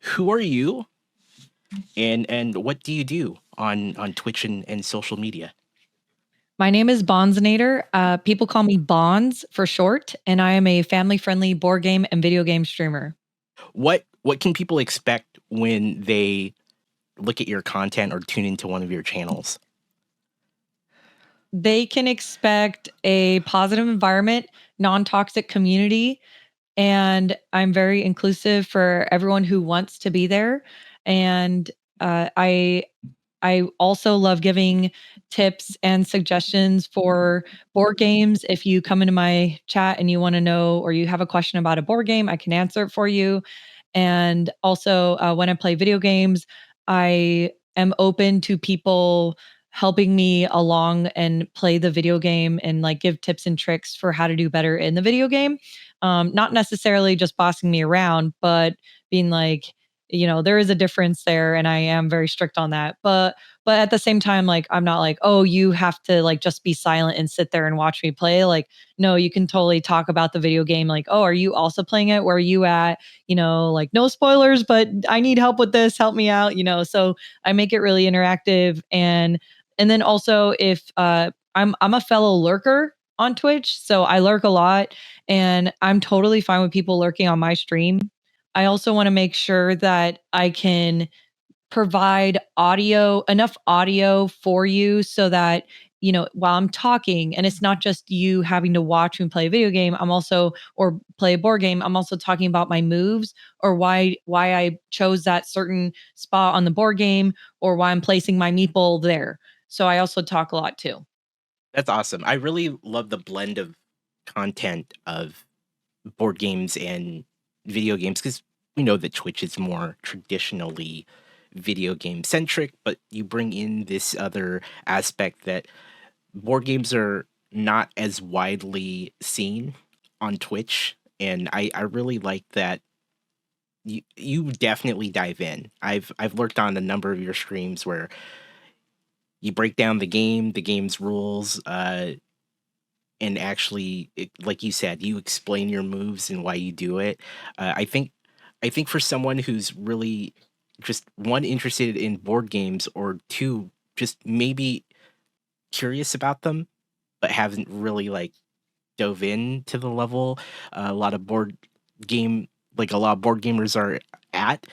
who are you and what do you do on Twitch and social media? My name is Banzainator. People call me Banz for short, and I am a family-friendly board game and video game streamer. What can people expect when they look at your content or tune into one of your channels? They can expect a positive environment, non-toxic community, and I'm very inclusive for everyone who wants to be there. And I also love giving tips and suggestions for board games. If you come into my chat and you want to know or you have a question about a board game, I can answer it for you. And also, when I play video games, I am open to people helping me along and play the video game and like give tips and tricks for how to do better in the video game. Not necessarily just bossing me around, but being like, there is a difference there, and I am very strict on that. But at the same time, like I'm not like, oh, you have to like just be silent and sit there and watch me play. Like, no, you can totally talk about the video game. Like, oh, are you also playing it? Where are you at? Like no spoilers, but I need help with this. Help me out. So I make it really interactive, and then also if I'm a fellow lurker on Twitch, so I lurk a lot, and I'm totally fine with people lurking on my stream. I also want to make sure that I can provide enough audio for you so that, while I'm talking, and it's not just you having to watch me play a video game, or play a board game, I'm also talking about my moves or why I chose that certain spot on the board game or why I'm placing my meeple there. So I also talk a lot too. That's awesome. I really love the blend of content of board games and video games because we know that Twitch is more traditionally video game centric, but you bring in this other aspect that board games are not as widely seen on Twitch. And I really like that you definitely dive in. I've lurked on a number of your streams where you break down the game's rules, and actually, like you said, you explain your moves and why you do it. I think for someone who's really just one interested in board games or two just maybe curious about them but haven't really like dove in to the level a lot of game a lot of board gamers are at.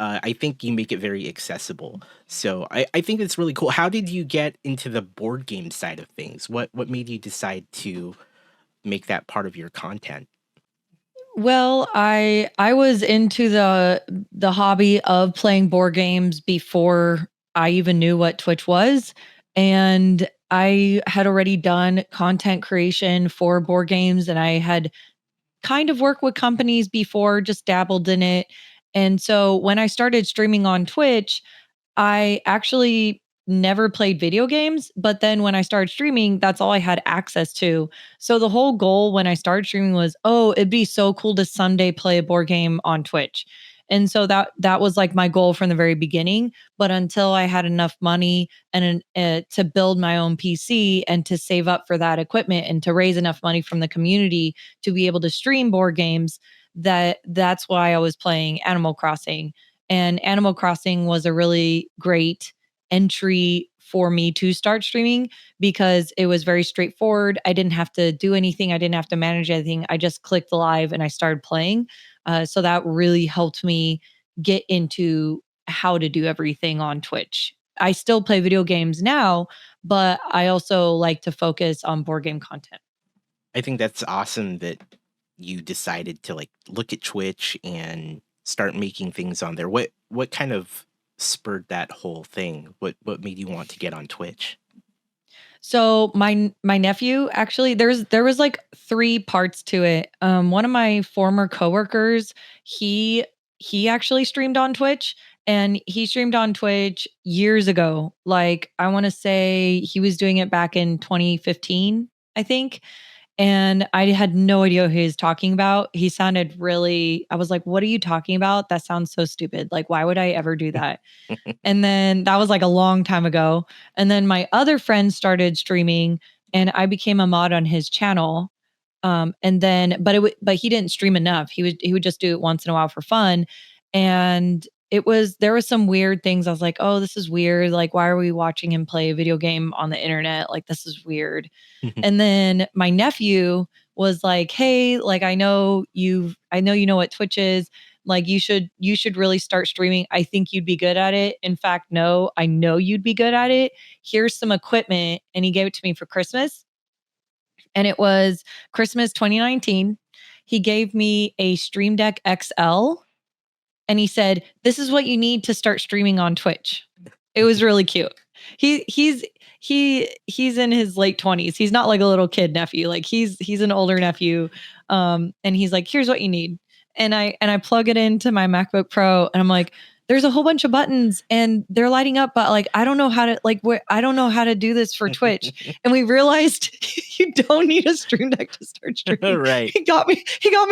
I think you make it very accessible. So I think it's really cool. How did you get into the board game side of things? What made you decide to make that part of your content? Well, I was into the hobby of playing board games before I even knew what Twitch was, and I had already done content creation for board games, and I had kind of worked with companies before, just dabbled in it. And so when I started streaming on Twitch, I actually never played video games, but then when I started streaming, that's all I had access to. So the whole goal when I started streaming was, oh, it'd be so cool to someday play a board game on Twitch. And so that was like my goal from the very beginning. But until I had enough money to build my own PC and to save up for that equipment and to raise enough money from the community to be able to stream board games, that's why I was playing Animal Crossing. And Animal Crossing was a really great entry for me to start streaming because it was very straightforward. I didn't have to do anything, I didn't have to manage anything. I just clicked live and I started playing. So that really helped me get into how to do everything on Twitch. I still play video games now, but I also like to focus on board game content. I think that's awesome that you decided to like look at Twitch and start making things on there. What kind of spurred that whole thing? What made you want to get on Twitch? So my nephew actually there was like three parts to it. One of my former coworkers, he actually streamed on Twitch, and he streamed on Twitch years ago. Like I want to say he was doing it back in 2015, I think. And I had no idea who he was talking about. He sounded really, I was like, what are you talking about? That sounds so stupid. Like, why would I ever do that? And then that was like a long time ago. And then my other friend started streaming and I became a mod on his channel. And then, but he didn't stream enough. He would just do it once in a while for fun. And there was some weird things. I was like, oh, this is weird. Like, why are we watching him play a video game on the internet? Like, this is weird. And then my nephew was like, hey, like, I know you know what Twitch is. Like, you should really start streaming. I think you'd be good at it. In fact, no, I know you'd be good at it. Here's some equipment. And he gave it to me for Christmas. And it was Christmas 2019. He gave me a Stream Deck XL and he said, "This is what you need to start streaming on Twitch." It was really cute. He's in his late 20s. He's not like a little kid nephew. Like he's an older nephew. And he's like, "Here's what you need." And I plug it into my MacBook Pro and I'm like, there's a whole bunch of buttons and they're lighting up, but like I don't know how to I don't know how to do this for Twitch. And we realized you don't need a Stream Deck to start streaming. Right. He got me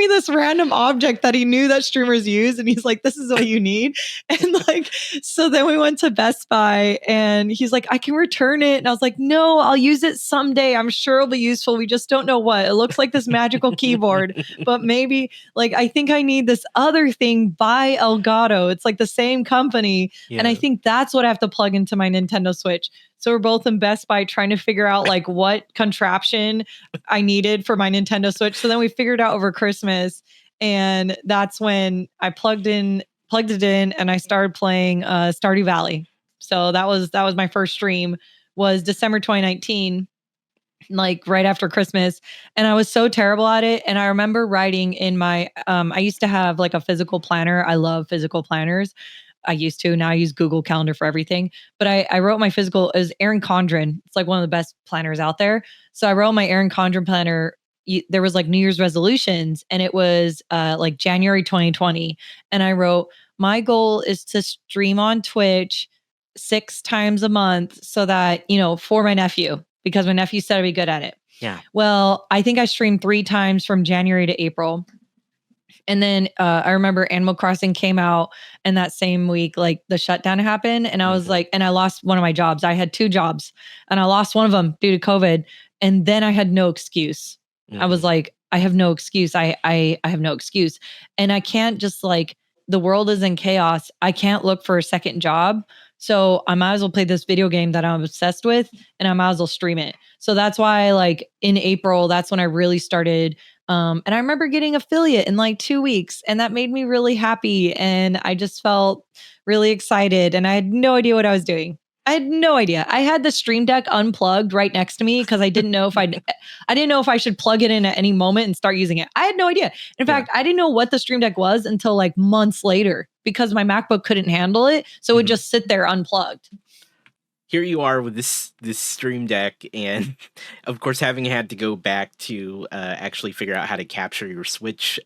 this random object that he knew that streamers use, and he's like, "This is what you need." And like, so then we went to Best Buy, and he's like, "I can return it," and I was like, "No, I'll use it someday. I'm sure it'll be useful. We just don't know what. It looks like this magical keyboard, but maybe like I think I need this other thing by Elgato. It's like the same company." Yeah. And I think that's what I have to plug into my Nintendo Switch. So we're both in Best Buy trying to figure out like what contraption I needed for my Nintendo Switch. So then we figured out over Christmas, and that's when I plugged it in and I started playing Stardew Valley. So that was my first stream, was December 2019, like right after Christmas. And I was so terrible at it. And I remember writing in my I used to have like a physical planner. I love physical planners. I used to. Now I use Google Calendar for everything. But I wrote my physical as Erin Condren. It's like one of the best planners out there. So I wrote my Erin Condren planner. There was like New Year's resolutions, and it was like January 2020. And I wrote, my goal is to stream on Twitch 6 times a month so that, for my nephew, because my nephew said I'd be good at it. Yeah. Well, I think I streamed 3 times from January to April. And then I remember Animal Crossing came out, and that same week, like the shutdown happened. And I was like, and I lost one of my jobs. I had 2 jobs and I lost one of them due to COVID. And then I had no excuse. I was like, I have no excuse. I have no excuse. And I can't just like, the world is in chaos. I can't look for a second job. So I might as well play this video game that I'm obsessed with, and I might as well stream it. So that's why like in April, that's when I really started. And I remember getting affiliate in like 2 weeks, and that made me really happy. And I just felt really excited, and I had no idea what I was doing. I had no idea. I had the Stream Deck unplugged right next to me because I didn't know if I didn't know if I should plug it in at any moment and start using it. I had no idea. In fact, I didn't know what the Stream Deck was until like months later, because my MacBook couldn't handle it. So it would just sit there unplugged. Here you are with this Stream Deck, and of course having had to go back to actually figure out how to capture your Switch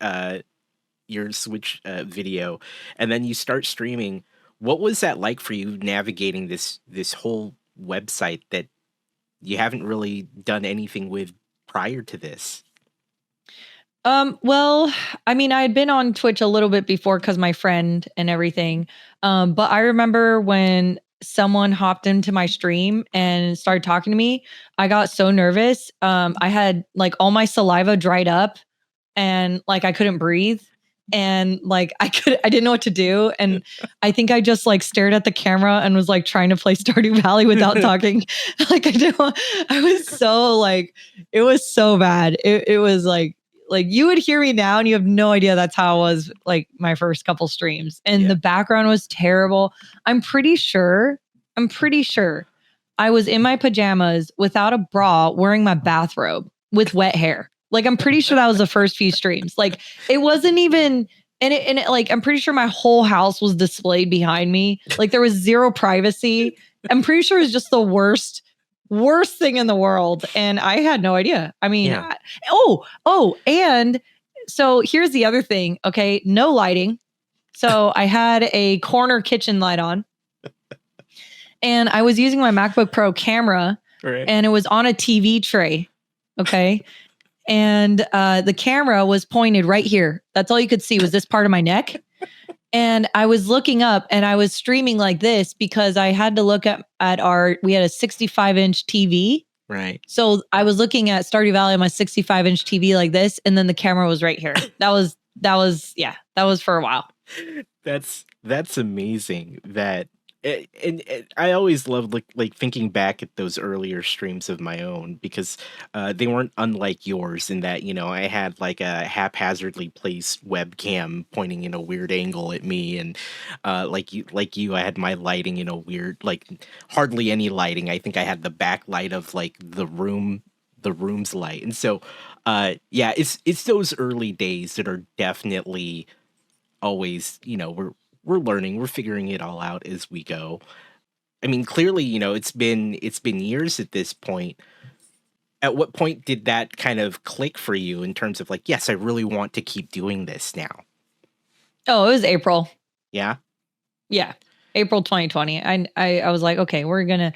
video, and then you start streaming. What was that like for you, navigating this whole website that you haven't really done anything with prior to this? Well, I mean, I had been on Twitch a little bit before because my friend and everything. But I remember when someone hopped into my stream and started talking to me, I got so nervous. I had like all my saliva dried up, and like I couldn't breathe. And like I didn't know what to do. And I think I just like stared at the camera and was like trying to play Stardew Valley without talking. Like I was so like, it was so bad. It was like you would hear me now and you have no idea that's how it was like my first couple streams. And the background was terrible. I'm pretty sure I was in my pajamas without a bra, wearing my bathrobe with wet hair. Like, I'm pretty sure that was the first few streams. Like, it wasn't even, and it like, I'm pretty sure my whole house was displayed behind me. Like, there was zero privacy. I'm pretty sure it was just the worst thing in the world. And I had no idea. I mean, and so here's the other thing. Okay. No lighting. So I had a corner kitchen light on, and I was using my MacBook Pro camera, and it was on a TV tray. Okay. And the camera was pointed right here. That's all you could see was this part of my neck. And I was looking up, and I was streaming like this because I had to look at we had a 65-inch TV. Right. So I was looking at Stardew Valley on my 65-inch TV like this, and then the camera was right here. That was for a while. That's amazing. And I always loved like thinking back at those earlier streams of my own because they weren't unlike yours in that I had like a haphazardly placed webcam pointing in a weird angle at me, and like you, I had my lighting in a weird like hardly any lighting. I think I had the backlight of like the room's light, and so yeah, it's those early days that are definitely always, we're learning, we're figuring it all out as we go. I mean, clearly, it's been years at this point. At what point did that kind of click for you in terms of like, yes, I really want to keep doing this now? Oh, it was April. Yeah. Yeah. April 2020. I was like, okay, we're gonna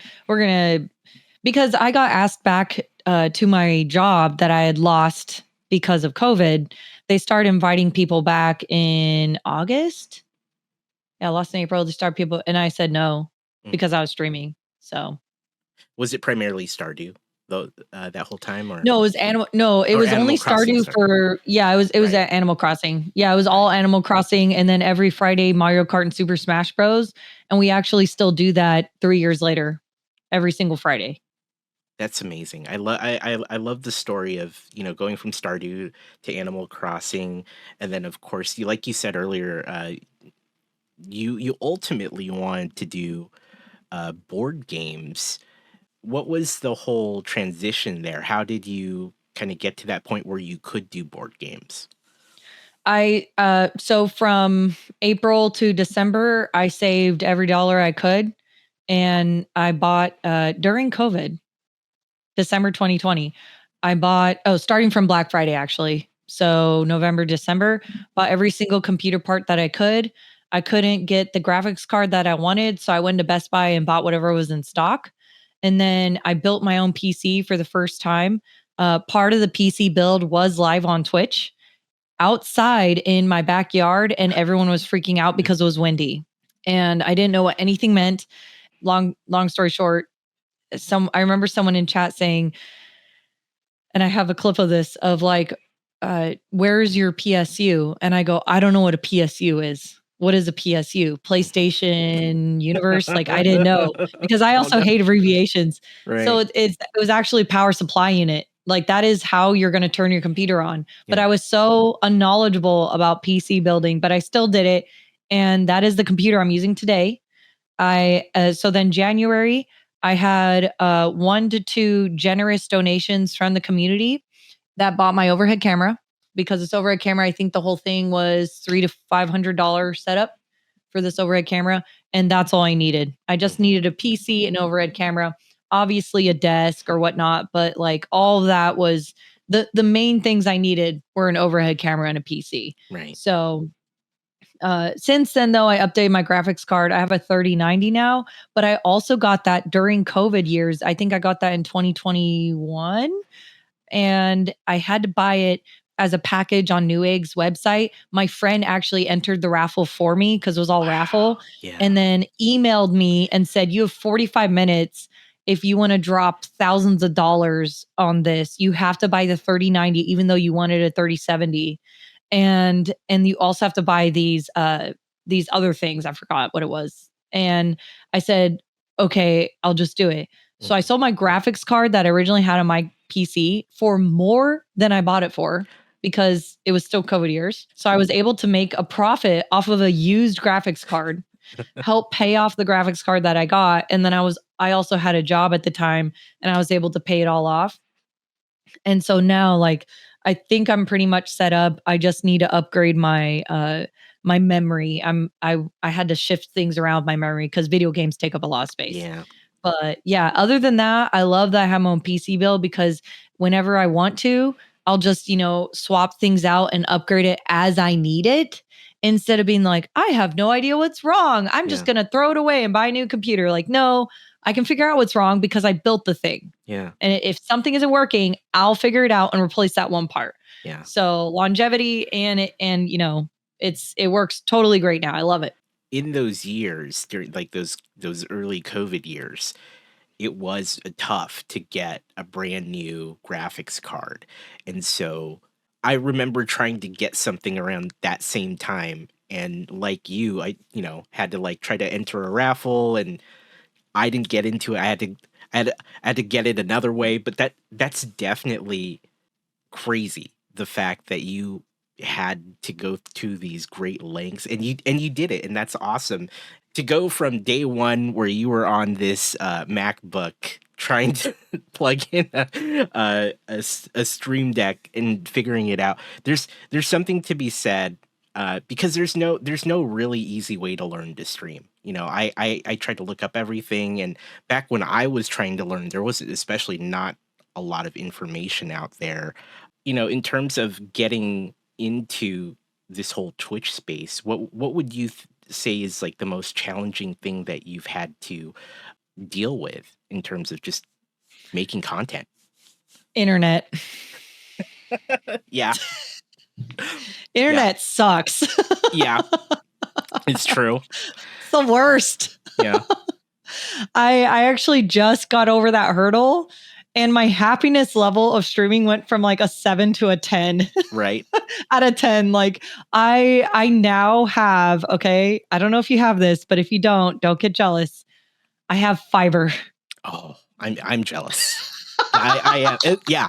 because I got asked back to my job that I had lost because of COVID. They started inviting people back in August. Yeah, I lost in April. They start people, and I said no Mm. because I was streaming. So Was it primarily Stardew though that whole time, no, it was animal. No, it or was Animal only Crossing? Stardew Sorry. for yeah. It was Right. at Animal Crossing. Yeah, it was all Right. Animal Crossing, and then every Friday Mario Kart and Super Smash Bros. And we actually still do that 3 years later, every single Friday. That's amazing. I love the story of going from Stardew to Animal Crossing, and then of course you said earlier, you ultimately wanted to do board games. What was the whole transition there? How did you kind of get to that point where you could do board games? I so from April to December, I saved every dollar I could, and I bought during COVID. December 2020. I bought starting from Black Friday actually. So November, December, bought every single computer part that I could. I couldn't get the graphics card that I wanted, so I went to Best Buy and bought whatever was in stock. And then I built my own PC for the first time. Part of the PC build was live on Twitch outside in my backyard, and everyone was freaking out because it was windy. And I didn't know what anything meant. Long story short, I remember someone in chat saying, and I have a clip of this of like, where's your PSU? And I go, I don't know what a PSU is. What is a PSU? PlayStation Universe? Like I didn't know because I Oh also no. hate abbreviations. So Right. it was actually power supply unit. Like that is how you're going to turn your computer on. But Yeah. I was so unknowledgeable about PC building, but I still did it. And that is the computer I'm using today. So then January, I had 1 to 2 generous donations from the community that bought my overhead camera because this overhead camera, I think the whole thing was $300 to $500 setup for this overhead camera, and that's all I needed. I just Mhm. needed a PC, an overhead camera, obviously a desk or whatnot, but like all that was the main things I needed were an overhead camera and a PC. Right. So since then, though, I updated my graphics card. I have a 3090 now, but I also got that during COVID years. I think I got that in 2021, and I had to buy it as a package on Newegg's website. My friend actually entered the raffle for me because it was all Wow. raffle, Yeah. and then emailed me and said, "You have 45 minutes. If you want to drop thousands of dollars on this, you have to buy the 3090, even though you wanted a 3070." And you also have to buy these other things. I forgot what it was. And I said, okay, I'll just do it. So I Mhm. sold my graphics card that I originally had on my PC for more than I bought it for because it was still COVID years. So I was able to make a profit off of a used graphics card, help pay off the graphics card that I got. And then I also had a job at the time and I was able to pay it all off. And so now like I think I'm pretty much set up. I just need to upgrade my memory. I had to shift things around my memory cuz video games take up a lot of space. Yeah. But yeah, other than that, I love that I have my own PC build because whenever I want to, I'll just, swap things out and upgrade it as I need it instead of being like, I have no idea what's wrong. I'm just Yeah. going to throw it away and buy a new computer. Like, no, I can figure out what's wrong because I built the thing. Yeah. And if something isn't working, I'll figure it out and replace that one part. Yeah. So longevity and it works totally great now. I love it. In those years, during like those early COVID years, it was tough to get a brand new graphics card. And so I remember trying to get something around that same time And like you, I, had to like try to enter a raffle, and I didn't get into it. I had to get it another way, but that's definitely crazy. The fact that you had to go to these great lengths, and you did it, and that's awesome. To go from day one where you were on this MacBook trying to plug in a Stream Deck and figuring it out. There's something to be said, because there's no really easy way to learn to stream. I tried to look up everything, and back when I was trying to learn, there was especially not a lot of information out there. In terms of getting into this whole Twitch space, what would you say is like the most challenging thing that you've had to deal with in terms of just making content? Internet. Yeah. Internet sucks. Yeah. It's true. It's the worst. Yeah. I actually just got over that hurdle, and my happiness level of streaming went from like a 7 to a 10. Right. Out of 10. Like I now have, okay, I don't know if you have this, but if you don't get jealous. I have fiber. Oh, I'm jealous. I am. Yeah.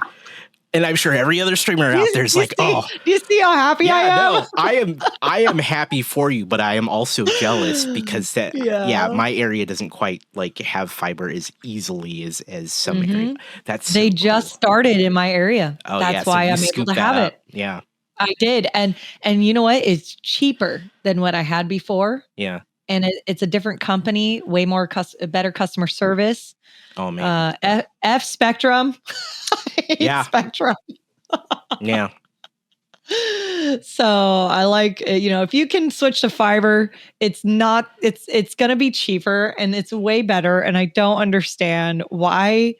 And I'm sure every other streamer out there is like, do you see how happy I am? No, I am happy for you, but I am also jealous because my area doesn't quite like have fiber as easily as some area. That's they so just cool. started in my area. Oh, That's why I'm able to have it. Yeah. I did. And you know what? It's cheaper than what I had before. Yeah. And it's a different company, way more better customer service. Oh man. F Spectrum. Yeah. Spectrum. Yeah. So I like, if you can switch to fiber, it's going to be cheaper and it's way better. And I don't understand why,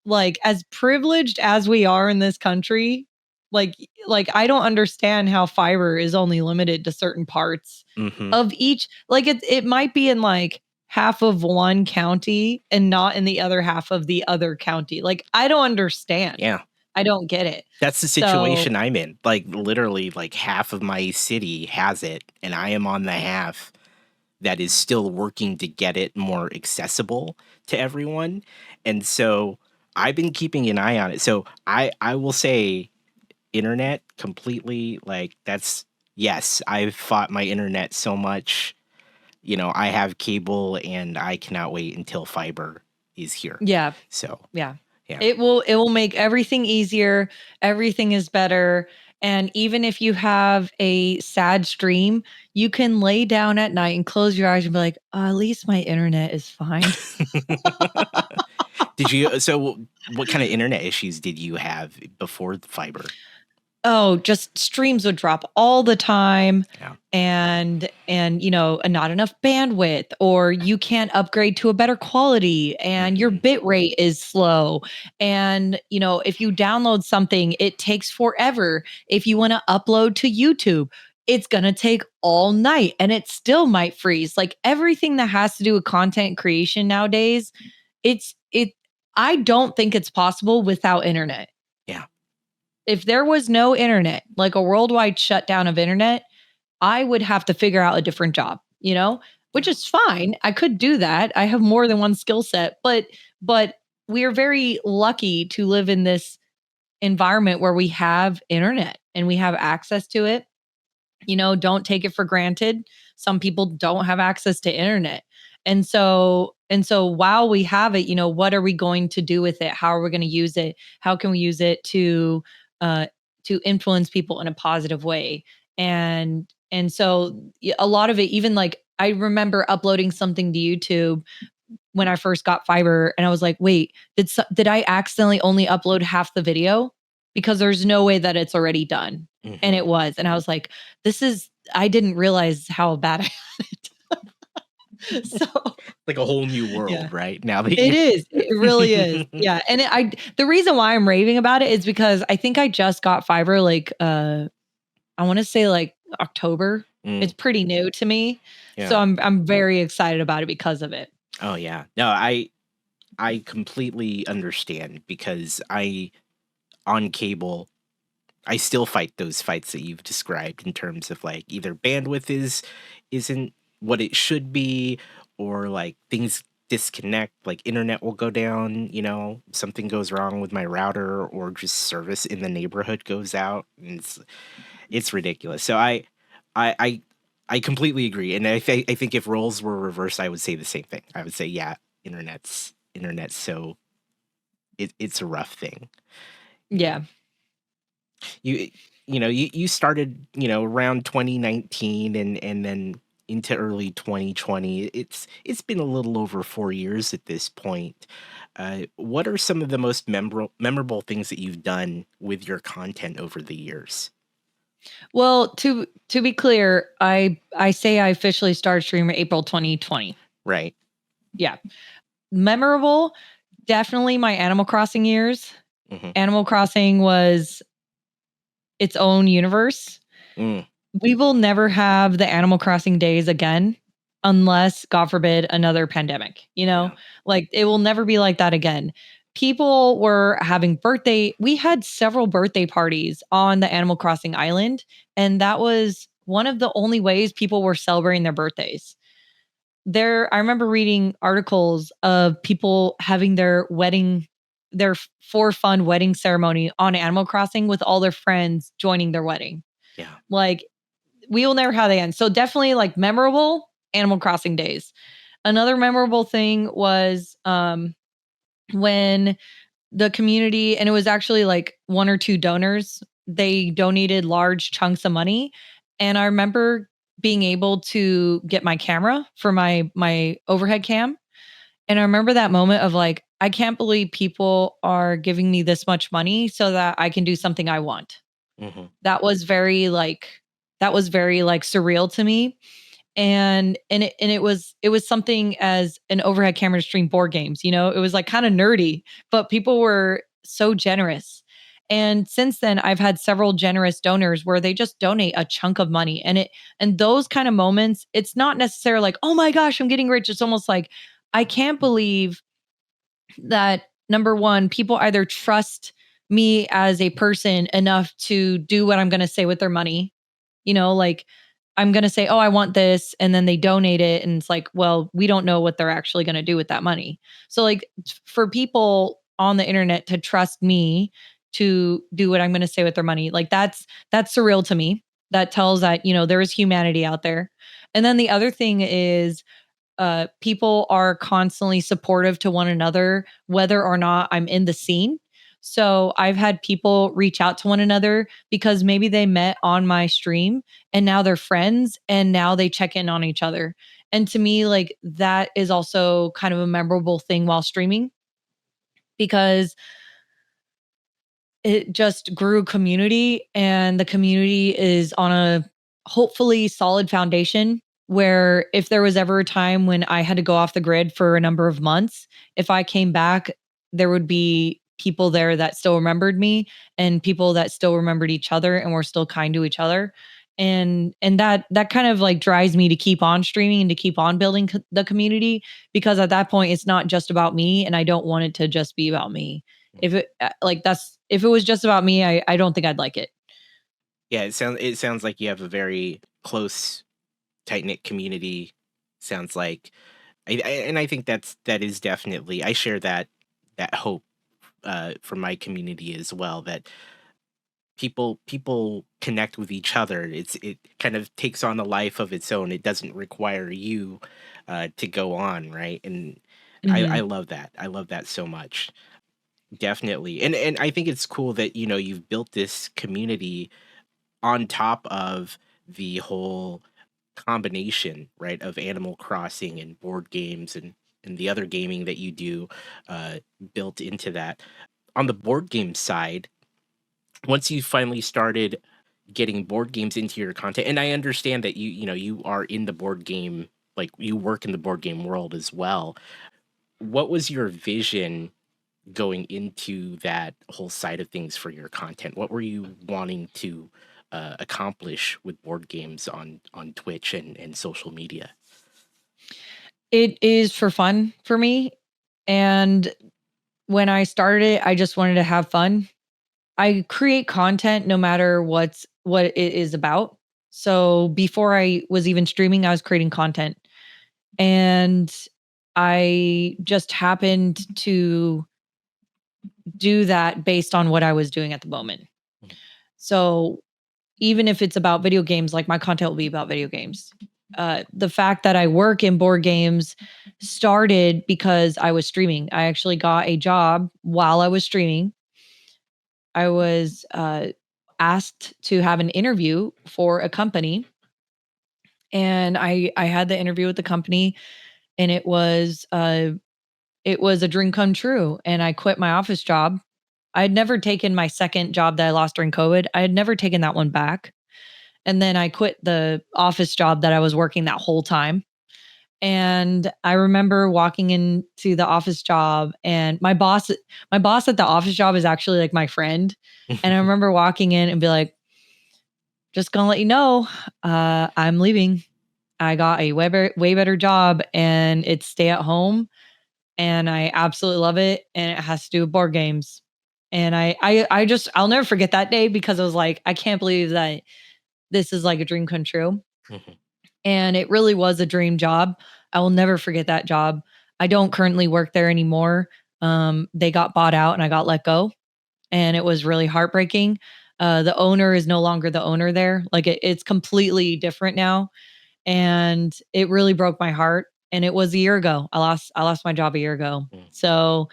like, as privileged as we are in this country, like I don't understand how fiber is only limited to certain parts of each. Like it might be in like half of one county and not in the other half of the other county. Like I don't understand. Yeah. I don't get it. That's the situation I'm in. Like literally like half of my city has it, and I am on the half that is still working to get it more accessible to everyone. And so I've been keeping an eye on it. So I will say internet completely, like yes, I've fought my internet so much. I have cable and I cannot wait until fiber is here. Yeah. So yeah. Yeah. It will make everything easier. Everything is better. And even if you have a sad stream, you can lay down at night and close your eyes and be like, at least my internet is fine. So what kind of internet issues did you have before the fiber? Oh, just streams would drop all the time. Yeah. And not enough bandwidth, or you can't upgrade to a better quality and your bit rate is slow. And, if you download something, it takes forever. If you want to upload to YouTube, it's going to take all night and it still might freeze. Like everything that has to do with content creation nowadays, I don't think it's possible without internet. Yeah. If there was no internet, like a worldwide shutdown of internet, I would have to figure out a different job, which is fine. I could do that. I have more than one skill set, but we are very lucky to live in this environment where we have internet and we have access to it. Don't take it for granted. Some people don't have access to internet. And so while we have it, what are we going to do with it? How are we going to use it? How can we use it to influence people in a positive way? And so a lot of it, even like I remember uploading something to YouTube when I first got fiber and I was like, wait, did I accidentally only upload half the video? Because there's no way that it's already done. And it was. And I was like, I didn't realize how bad I had it. So like a whole new world, right? Now that it is. It really is. Yeah. And the reason why I'm raving about it is because I think I just got fiber like I want to say like October. It's pretty new to me. Yeah. So I'm very excited about it because of it. Oh yeah. No, I completely understand because on cable, I still fight those fights that you've described in terms of like either bandwidth isn't what it should be, or like things disconnect, like internet will go down, something goes wrong with my router, or just service in the neighborhood goes out, and it's ridiculous. So I I I completely agree, and I think if roles were reversed, I would say the same thing. I would say, yeah, internet's so it's a rough thing. Yeah. You you started, around 2019, and then into early 2020. It's been a little over 4 years at this point. What are some of the most memorable things that you've done with your content over the years? Well, to be clear, I say I officially started streaming April 2020. Right. Yeah. Memorable, definitely my Animal Crossing years. Mhm. Animal Crossing was its own universe. Mm, We will never have the Animal Crossing days again unless, God forbid, another pandemic, you know? yeah. Like, it will never be like that again. People were having we had several birthday parties on the Animal Crossing island, and that was one of the only ways people were celebrating their birthdays. I remember reading articles of people having their for fun wedding ceremony on Animal Crossing with all their friends joining their wedding. Yeah. Like, we will never have the end. So definitely like memorable Animal Crossing days. Another memorable thing was when the community, and it was actually like one or two donors, they donated large chunks of money. And I remember being able to get my camera for my overhead cam. And I remember that moment of like, I can't believe people are giving me this much money so that I can do something I want. Mhm. That was very like surreal to me. And it was something as an overhead camera to stream board games, it was like kind of nerdy, but people were so generous. And since then I've had several generous donors where they just donate a chunk of money, and those kind of moments, it's not necessarily like, oh my gosh, I'm getting rich. It's almost like, I can't believe that, number one, people either trust me as a person enough to do what I'm going to say with their money. Like, I'm going to say, oh, I want this. And then they donate it. And it's like, well, we don't know what they're actually going to do with that money. So, like, for people on the internet to trust me to do what I'm going to say with their money, like, that's surreal to me. That tells that, there is humanity out there. And then the other thing is, people are constantly supportive to one another, whether or not I'm in the scene. So I've had people reach out to one another because maybe they met on my stream and now they're friends and now they check in on each other. And to me, like, that is also kind of a memorable thing while streaming, because it just grew community, and the community is on a hopefully solid foundation, where if there was ever a time when I had to go off the grid for a number of months, if I came back, there would be people there that still remembered me, and people that still remembered each other and were still kind to each other. And that kind of like drives me to keep on streaming and to keep on building the community, because at that point it's not just about me, and I don't want it to just be about me. If it was just about me, I don't think I'd like it. Yeah, it sounds like you have a very close, tight-knit community. Sounds like and I think that is definitely, I share that hope from my community as well, that people connect with each other. It kind of takes on a life of its own. It doesn't require you to go on, right? And I Mhm. love that. I love that so much. Definitely. And I think it's cool that, you've built this community on top of the whole combination, right, of Animal Crossing and board games, and the other gaming that you do, uh, built into that. On the board game side, once you finally started getting board games into your content, and I understand that you are in the board game, like you work in the board game world as well. What was your vision going into that whole side of things for your content? What were you wanting to accomplish with board games on Twitch and social media? It is for fun for me, and when I started it, I just wanted to have fun. I create content no matter what it is about. So before I was even streaming, I was creating content. And I just happened to do that based on what I was doing at the moment. Mhm. So even if it's about video games, like my content will be about video games. The fact that I work in board games started because I was streaming. I actually got a job while I was streaming. I was asked to have an interview for a company, and I had the interview with the company, and it was a dream come true. And I quit my office job. I had never taken my second job that I lost during COVID. I had never taken that one back. And then I quit the office job that I was working that whole time. And I remember walking into the office job, and my boss at the office job is actually like my friend. And I remember walking in and be like, just gonna let you know, I'm leaving. I got a way better job, and it's stay at home, and I absolutely love it. And it has to do with board games. And I just, I'll never forget that day, because I was like, I can't believe that this is like a dream come true. Mhm. And it really was a dream job. I will never forget that job. I don't currently work there anymore. They got bought out and I got let go, and it was really heartbreaking. The owner is no longer the owner there. Like it's completely different now, and it really broke my heart. And it was a year ago. I lost my job a year ago. Mm. So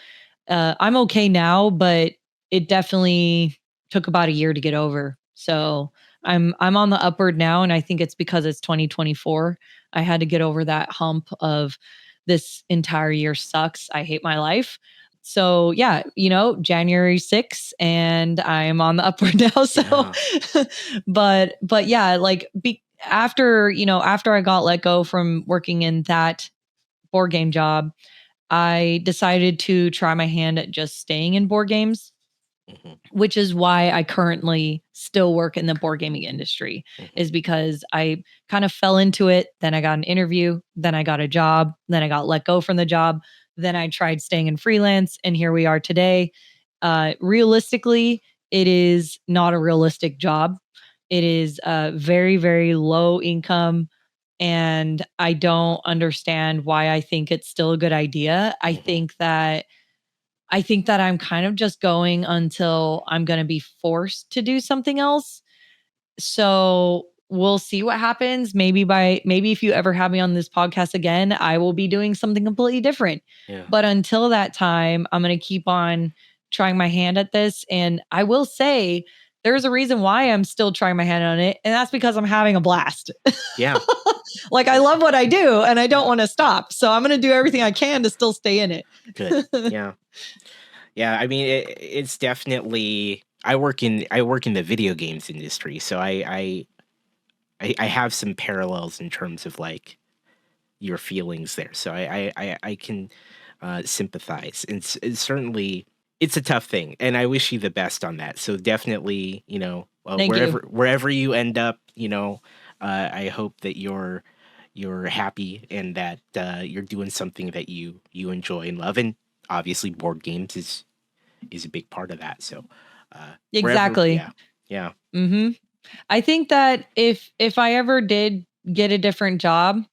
I'm okay now, but it definitely took about a year to get over. Yeah. So I'm on the upward now, and I think it's because it's 2024. I had to get over that hump of this entire year sucks. I hate my life. So yeah, January 6th, and I'm on the upward now. So, Yeah. but yeah, like after I got let go from working in that board game job, I decided to try my hand at just staying in board games, Mhm. which is why I currently still work in the board gaming industry, Mhm. is because I kind of fell into it. Then I got an interview, then I got a job, then I got let go from the job. Then I tried staying in freelance, and here we are today. Realistically, it is not a realistic job. It is very, very low income. And I don't understand why I think it's still a good idea. Mhm. I think that I'm kind of just going until I'm going to be forced to do something else. So we'll see what happens. Maybe if you ever have me on this podcast again, I will be doing something completely different. Yeah. But until that time, I'm going to keep on trying my hand at this. And I will say there's a reason why I'm still trying my hand on it. And that's because I'm having a blast. Yeah. Like I love what I do, and I don't want to stop. So I'm going to do everything I can to still stay in it. Good. Yeah. Yeah. I mean, it's definitely. I work in the video games industry, so I have some parallels in terms of like your feelings there. So I can sympathize, and it's certainly it's a tough thing, and I wish you the best on that. So definitely, Thank you. wherever you end up, I hope that you're happy and that you're doing something that you enjoy and love, and obviously board games is a big part of that. So wherever, Exactly. yeah, yeah, Hmm. I think that if I ever did get a different job,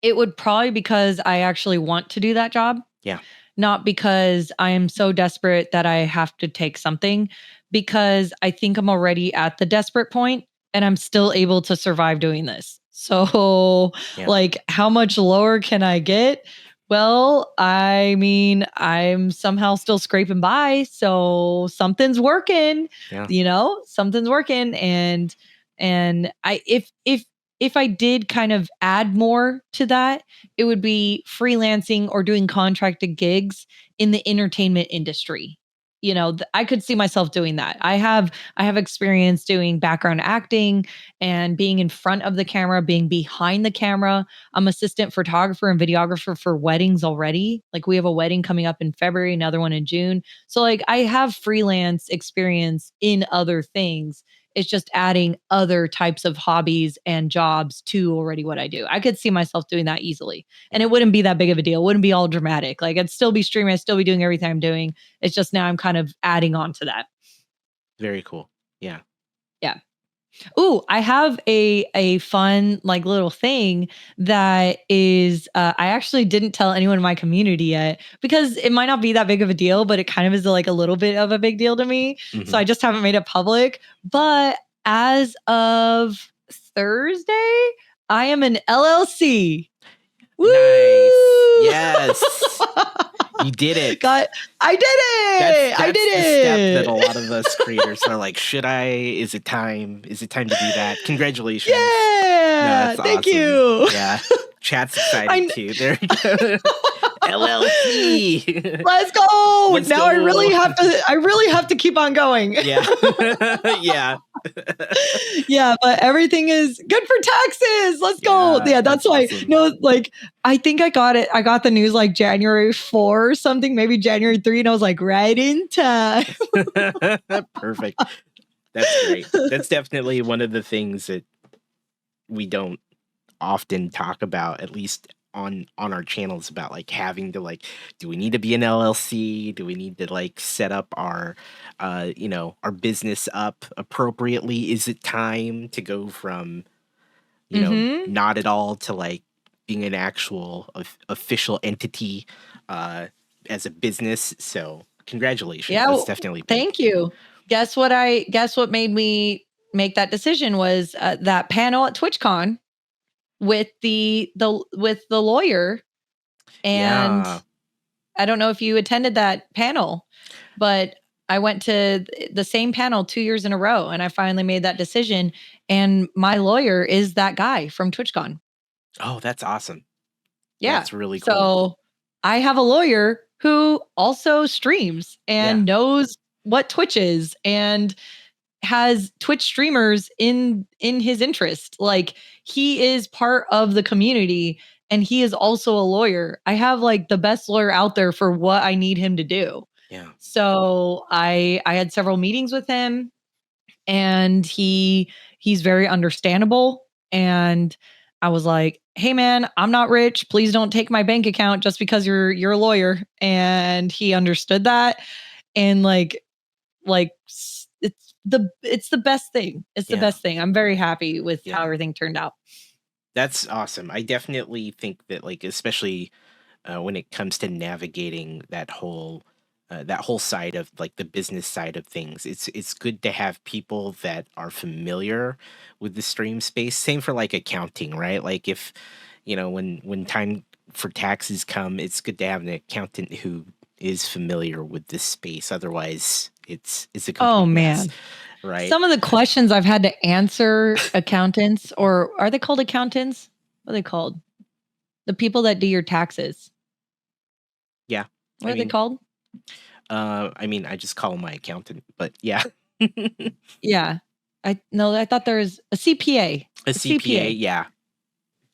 it would probably because I actually want to do that job, yeah, not because I am so desperate that I have to take something, because I think I'm already at the desperate point and I'm still able to survive doing this. So, yeah, like, how much lower can I get? Well, I mean, I'm somehow still scraping by, so something's working, yeah, something's working. And I if I did kind of add more to that, it would be freelancing or doing contracted gigs in the entertainment industry. I could see myself doing that. I have experience doing background acting and being in front of the camera, being behind the camera. I'm assistant photographer and videographer for weddings already. Like we have a wedding coming up in February, another one in June. So like I have freelance experience in other things. It's just adding other types of hobbies and jobs to already what I do. I could see myself doing that easily. And yeah. it wouldn't be that big of a deal. It wouldn't be all dramatic. Like I'd still be streaming, I'd still be doing everything I'm doing. It's just now I'm kind of adding on to that. Very cool. Yeah. Yeah. Ooh, I have a fun like little thing that is I actually didn't tell anyone in my community yet because it might not be that big of a deal, but it kind of is like a little bit of a big deal to me. So Mhm. I just haven't made it public. But as of Thursday, I am an LLC. Nice. Woo! Yes. You did it. Got I did it. I That's the step that did a it. lot of us creators are like, "Should I? Is it time? Is it time to do that?" Congratulations. No, Yeah. that's Thank awesome. you. Yeah. Chat's excited I too. There you go. LLC. Let's go. Let's Now go. I really have to keep on going. Yeah. Yeah. Yeah, but everything is good for taxes. Let's go. Yeah, Yeah, that's that's why awesome. no, like I think I got it. I got the news like January 4 or something, maybe January 3, and I was like, right in time. Perfect. That's great. That's definitely one of the things that we don't often talk about, at least on our channels, about like having to like, do we need to be an LLC? Do we need to like set up our our business up appropriately? Is it time to go from, Mhm. not at all to like being an actual official entity as a business? So congratulations. Yeah, That's well, definitely big. thank you. Guess what made me make that decision was that panel at TwitchCon with the lawyer. And Yeah. I don't know if you attended that panel, but I went to the same panel 2 years in a row and I finally made that decision, and my lawyer is that guy from TwitchCon. Oh, that's awesome. Yeah. That's really cool. So, I have a lawyer who also streams Yeah. and knows what Twitch is and has Twitch streamers in his interest. Like he is part of the community and he is also a lawyer. I have like the best lawyer out there for what I need him to do. Yeah. So I had several meetings with him and he's very understandable, and I was like, "Hey man, I'm not rich. Please don't take my bank account just because you're a lawyer." And he understood that, and it's the best thing. It's the Yeah. best thing. I'm very happy with how Yeah. everything turned out. That's awesome. I definitely think that, like, especially when it comes to navigating that whole side of like the business side of things, it's good to have people that are familiar with the stream space. Same for like accounting, right? Like if when time for taxes come, it's good to have an accountant who is familiar with this space. Otherwise, it's a Oh complete mess, man. right? Some of the questions I've had to answer accountants, or are they called accountants? What are they called? The people that do your taxes. Yeah. What I are they mean, called? I just call him my accountant, but yeah. Yeah. I thought there was a CPA. A A CPA, CPA. yeah.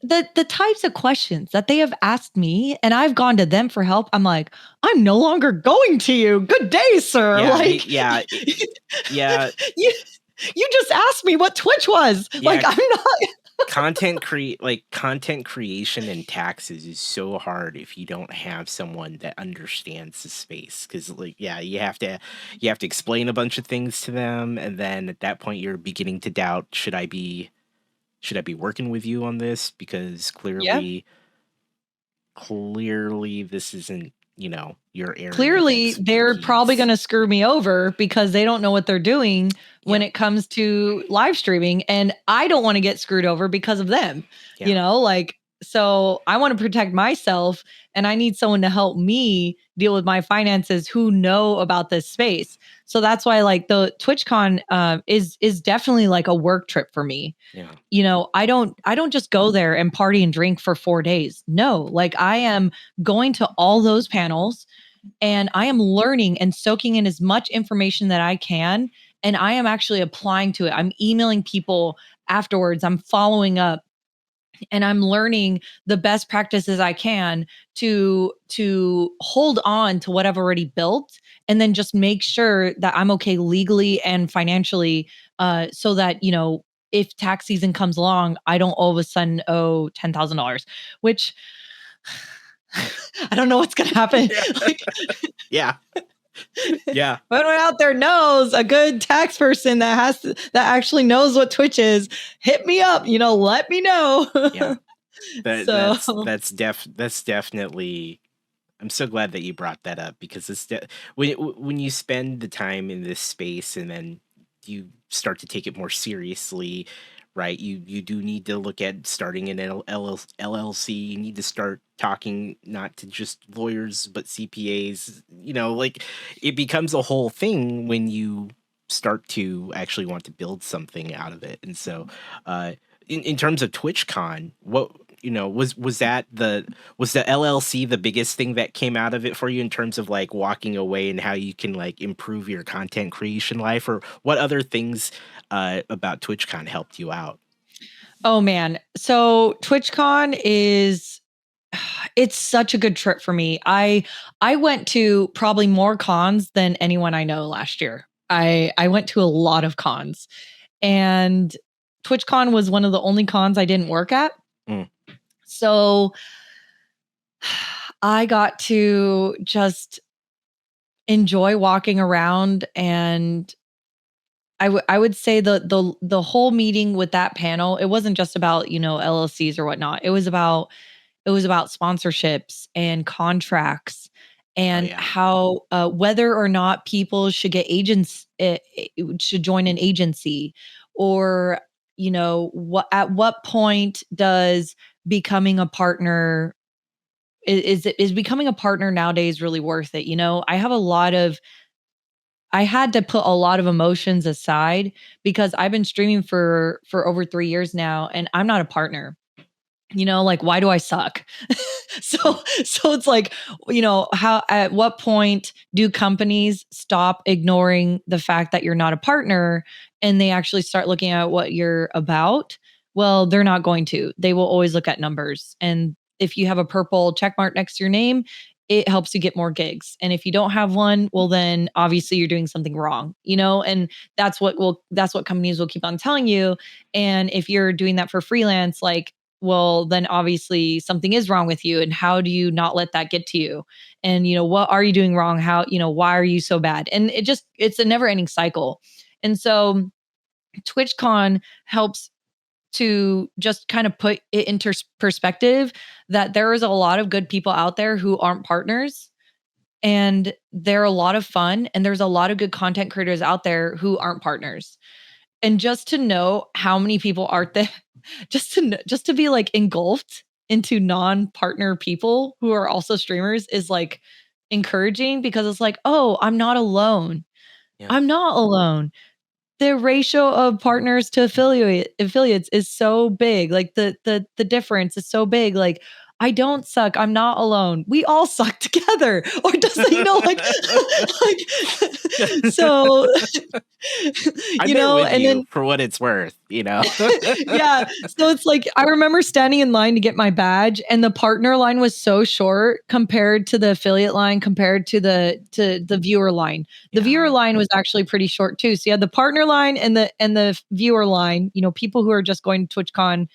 The types of questions that they have asked me and I've gone to them for help, I'm like, "I'm no longer going to you. Good day, sir." Yeah, Like, yeah, you you just asked me what Twitch was. Like, yeah. I'm not Content creation and taxes is so hard if you don't have someone that understands the space. Because like, yeah, you have to explain a bunch of things to them, and then at that point you're beginning to doubt, should I be working with you on this? Because Yeah. clearly this isn't, your area of Clearly, they're probably expertise. gonna screw me over because they don't know what they're doing when Yeah, it comes to live streaming, and I don't wanna get screwed over because of them, yeah, like, so I wanna protect myself, and I need someone to help me deal with my finances who know about this space. So that's why, like, the TwitchCon, is definitely like a work trip for me. yeah, I don't just go there and party and drink for 4 days. No, like, I am going to all those panels and I am learning and soaking in as much information that I can. And I am actually applying to it. I'm emailing people afterwards. I'm following up and I'm learning the best practices I can to hold on to what I've already built and then just make sure that I'm okay legally and financially so that, if tax season comes along, I don't all of a sudden owe $10,000, which I don't know what's going to happen. yeah, Like, yeah. Yeah. Anyone out there knows a good tax person that actually knows what Twitch is, hit me up, let me know. Yeah. So, That's definitely. I'm so glad that you brought that up because when you spend the time in this space and then you start to take it more seriously, right? You do need to look at starting an LLC. You need to start talking not to just lawyers but CPAs. Like it becomes a whole thing when you start to actually want to build something out of it. And so, in terms of TwitchCon, what was the LLC the biggest thing that came out of it for you in terms of like walking away and how you can like improve your content creation life, or what other things about TwitchCon helped you out? oh man. So TwitchCon is it's such a good trip for me. I went to probably more cons than anyone I know last year. I went to a lot of cons, and TwitchCon was one of the only cons I didn't work at. Mm, So I got to just enjoy walking around, and I would say the whole meeting with that panel, it wasn't just about, LLCs or whatnot. It was about sponsorships and contracts oh and yeah, how whether or not people should get agents should join an agency, or at what point does becoming a partner is becoming a partner nowadays really worth it? I had to put a lot of emotions aside because I've been streaming for over 3 years now, and I'm not a partner. Like, why do I suck? mm, So it's like, how at what point do companies stop ignoring the fact that you're not a partner and they actually start looking at what you're about? Well, they're not going to. They will always look at numbers. And if you have a purple check mark next to your name, it helps you get more gigs. And if you don't have one, well then obviously you're doing something wrong, and that's what companies will keep on telling you. And if you're doing that for freelance, like, well, then obviously something is wrong with you. And how do you not let that get to you? And, what are you doing wrong? Why are you so bad? And it's a never ending cycle. And so TwitchCon helps to just kind of put it into perspective that there is a lot of good people out there who aren't partners, and they're a lot of fun. And there's a lot of good content creators out there who aren't partners. And just to know how many people are there, just to be like engulfed into non-partner people who are also streamers is like encouraging, because it's like, oh, I'm not alone. yeah. I'm not alone. The ratio of partners to affiliates is so big. Like the difference is so big. Like, I don't suck. I'm not alone. We all suck together. Or does like like so I'm there with and you then for what it's worth. yeah. So it's like I remember standing in line to get my badge, and the partner line was so short compared to the affiliate line, compared to the viewer line. The viewer Yeah, line was actually pretty short too. So you had the partner line and the viewer line, people who are just going to TwitchCon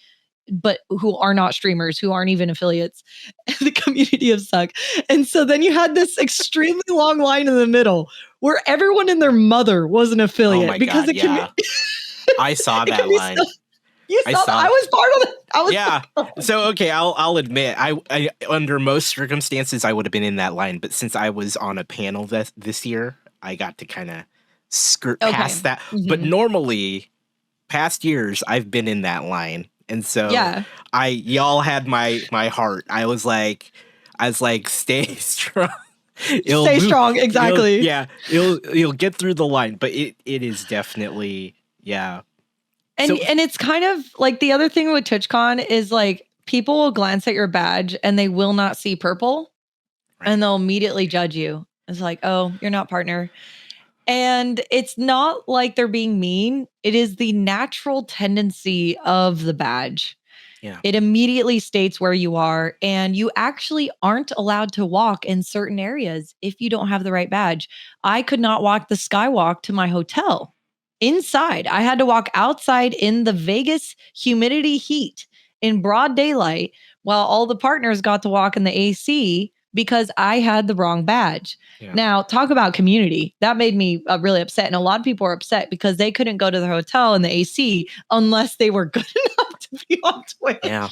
but who are not streamers, who aren't even affiliates, the community of suck. And so then you had this extremely long line in the middle where everyone and their mother was an oh affiliate, my because god, it can be yeah. I saw it can that be so. line. You I saw that? I saw. was part of it. I was Yeah. part of it. So okay, I'll admit I under most circumstances I would have been in that line, but since I was on a panel this year, I got to kind of skirt Okay. past that. But Mhm. normally, past years, I've been in that line, and so Yeah. y'all had my heart. I was like, stay strong. It'll Stay move. strong. Exactly. You'll get through the line, but it is definitely, yeah. And So and it's kind of like the other thing with TwitchCon is like people will glance at your badge and they will not see purple, right, and they'll immediately judge you. It's like, oh, you're not partner. And it's not like they're being mean. It is the natural tendency of the badge. yeah, It immediately states where you are, and you actually aren't allowed to walk in certain areas if you don't have the right badge. I could not walk the skywalk to my hotel inside. I had to walk outside in the Vegas humidity heat in broad daylight, while all the partners got to walk in the AC. because I had the wrong badge. Yeah. Now, talk about community. That made me really upset. And a lot of people were upset because they couldn't go to the hotel in the AC unless they were good enough to be on Twitch. Yeah.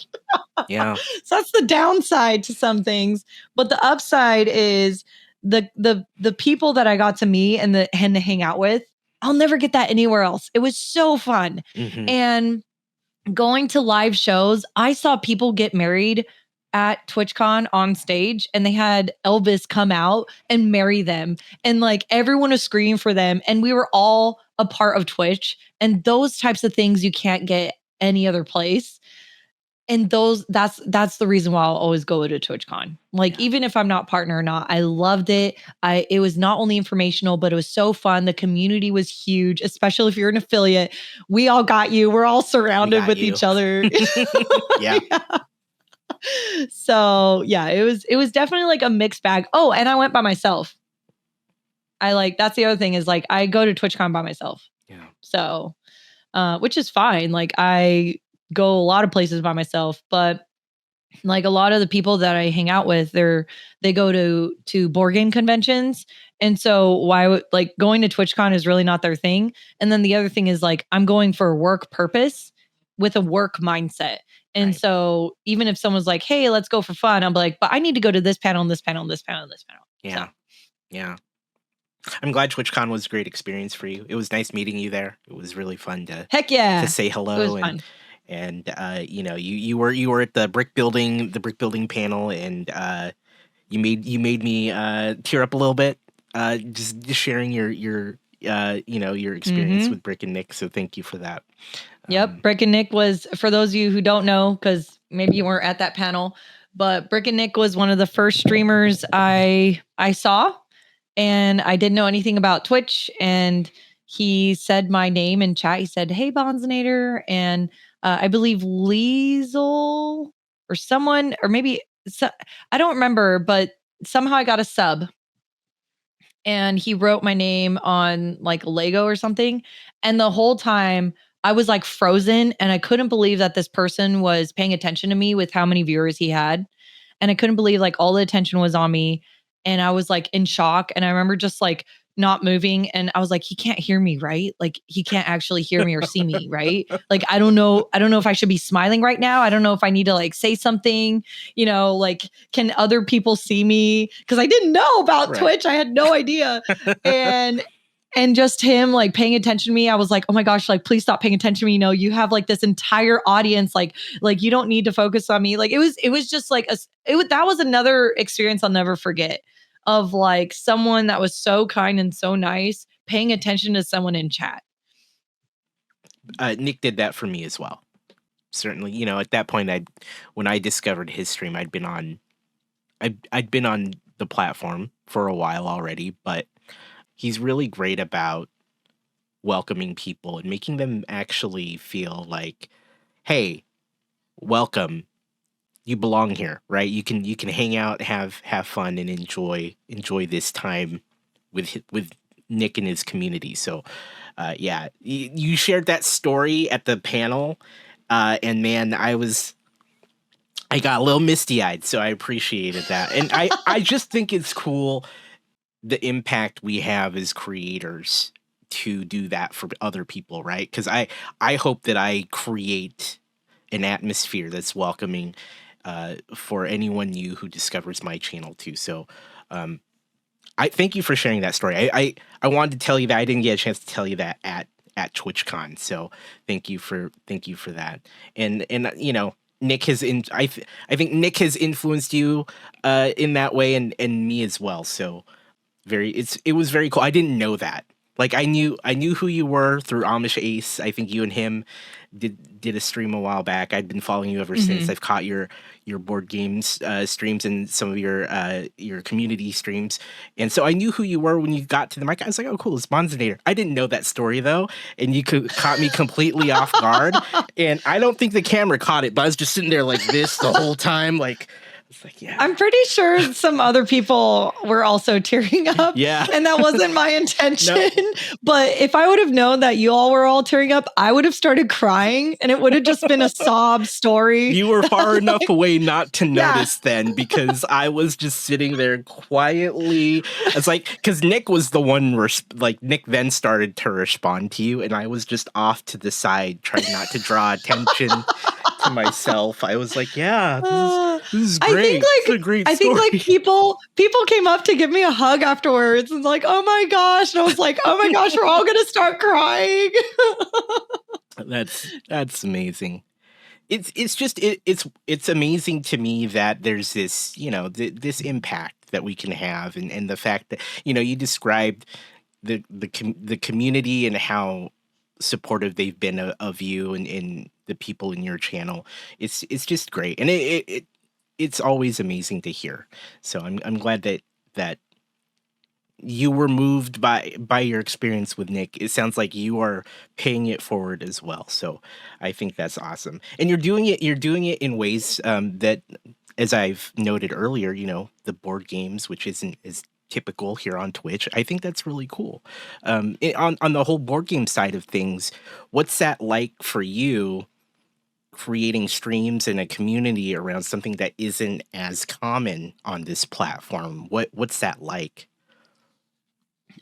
Yeah. So that's the downside to some things. But the upside is the people that I got to meet and to hang out with. I'll never get that anywhere else. It was so fun. Mhm. And going to live shows, I saw people get married at TwitchCon on stage, and they had Elvis come out and marry them. And like everyone was screaming for them. And we were all a part of Twitch. And those types of things you can't get any other place. And that's the reason why I'll always go to TwitchCon. Like, even if I'm not partner or not, I loved it. It was not only informational, but it was so fun. The community was huge, especially if you're an affiliate. We all got you. We're all surrounded with each other. Yeah. So yeah, it was definitely like a mixed bag. Oh, and I went by myself. That's the other thing is like I go to TwitchCon by myself. Yeah. So which is fine. Like I go a lot of places by myself, but like a lot of the people that I hang out with, they go to board game conventions. And so like going to TwitchCon is really not their thing. And then the other thing is like I'm going for a work purpose with a work mindset. And Right. so even if someone's like, hey, let's go for fun, I'm like, but I need to go to this panel, this panel, this panel, this panel. Yeah. So. Yeah. I'm glad TwitchCon was a great experience for you. It was nice meeting you there. It was really fun to Heck yeah. to say hello. It was fun. And you know, you were at the brick building panel, and you made me tear up a little bit, just sharing your you know, your experience with Brick and Nick. So thank you for that. Yep, Brick and Nick was, for those of you who don't know, because maybe you weren't at that panel, but Brick and Nick was one of the first streamers I saw, and I didn't know anything about Twitch, and he said my name in chat. He said, "Hey, Banzainator," and I believe Liesel or someone, or maybe I don't remember, but somehow I got a sub. And he wrote my name on like Lego or something. And the whole time I was like frozen, and I couldn't believe that this person was paying attention to me with how many viewers he had. And I couldn't believe like all the attention was on me. And I was like in shock. And I remember just like not moving. And I was like, he can't hear me, right? Like he can't actually hear me or see me, right? Like I don't know if I should be smiling right now. I don't know if I need to like say something, like can other people see me? Because I didn't know about Twitch. I had no idea. And just him like paying attention to me, I was like, oh my gosh, like please stop paying attention to me. You have like this entire audience, like you don't need to focus on me. Like it was just like that was another experience I'll never forget, of like someone that was so kind and so nice paying attention to someone in chat. Nick did that for me as well. Certainly, at that point, when I discovered his stream, I'd been on the platform for a while already, but he's really great about welcoming people and making them actually feel like, hey, welcome. You belong here, right? You can hang out, have fun, and enjoy this time with Nick and his community. So, yeah, you shared that story at the panel, and man, I got a little misty eyed. So I appreciated that, and I just think it's cool the impact we have as creators to do that for other people, right? Because I hope that I create an atmosphere that's welcoming for anyone new who discovers my channel too. So I thank you for sharing that story. I wanted to tell you that. I didn't get a chance to tell you that at TwitchCon. So thank you for that. And Nick has I think Nick has influenced you in that way, and me as well. So it was very cool. I didn't know that. Like I knew who you were through Amish Ace. I think you and him did a stream a while back. I'd been following you ever since. I've caught your board games streams and some of your community streams, and so I knew who you were when you got to the mic. I was like, oh, cool, it's Banzainator. I didn't know that story though, and you caught me completely off guard. And I don't think the camera caught it, but I was just sitting there like this the whole time, like It's like, yeah. I'm pretty sure some other people were also tearing up. Yeah. And that wasn't my intention. No. But if I would have known that you all were all tearing up, I would have started crying and it would have just been a sob story. You were far enough away not to Yeah. notice then, because I was just sitting there quietly. It's like, because Nick was the one, Nick then started to respond to you, and I was just off to the side trying not to draw attention to myself. I was like, yeah, this is great. It's a great story. I think like people came up to give me a hug afterwards and like, oh my gosh. And I was like, oh my gosh, we're all gonna start crying. That's amazing. It's amazing to me that there's this, this impact that we can have, and the fact that, you described the community and how supportive they've been of you and the people in your channel. It's just great, and it's always amazing to hear. So I'm glad that you were moved by your experience with Nick. It sounds like you are paying it forward as well. So I think that's awesome. And you're doing it in ways that, as I've noted earlier, the board games, which isn't as typical here on Twitch. I think that's really cool. On the whole board game side of things, what's that like for you, creating streams and a community around something that isn't as common on this platform? What's that like?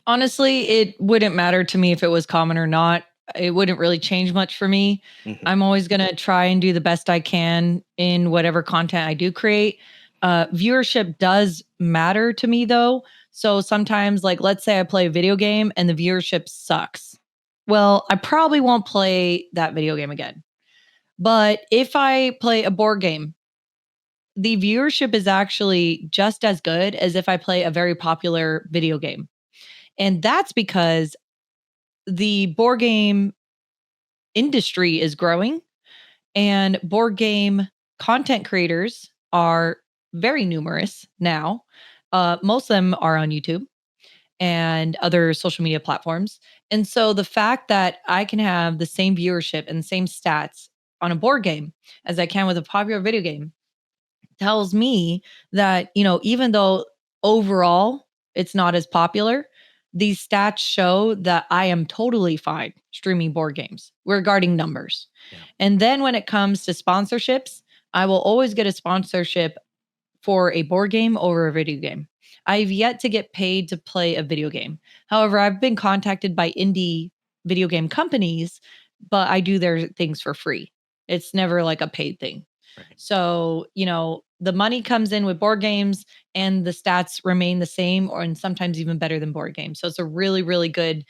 Honestly, it wouldn't matter to me if it was common or not. It wouldn't really change much for me. Mm-hmm. I'm always going to try and do the best I can in whatever content I do create. Viewership does matter to me though. So sometimes, like, let's say I play a video game and the viewership sucks. Well, I probably won't play that video game again. But if I play a board game, the viewership is actually just as good as if I play a very popular video game. And that's because the board game industry is growing and board game content creators are very numerous now. Most of them are on YouTube and other social media platforms. And so the fact that I can have the same viewership and the same stats on a board game as I can with a popular video game tells me that, even though overall it's not as popular, these stats show that I am totally fine streaming board games regarding numbers. Yeah. And then when it comes to sponsorships, I will always get a sponsorship for a board game over a video game. I've yet to get paid to play a video game. However, I've been contacted by indie video game companies, but I do their things for free. It's never like a paid thing. Right. So, the money comes in with board games and the stats remain the same and sometimes even better than board games. So it's a really, really good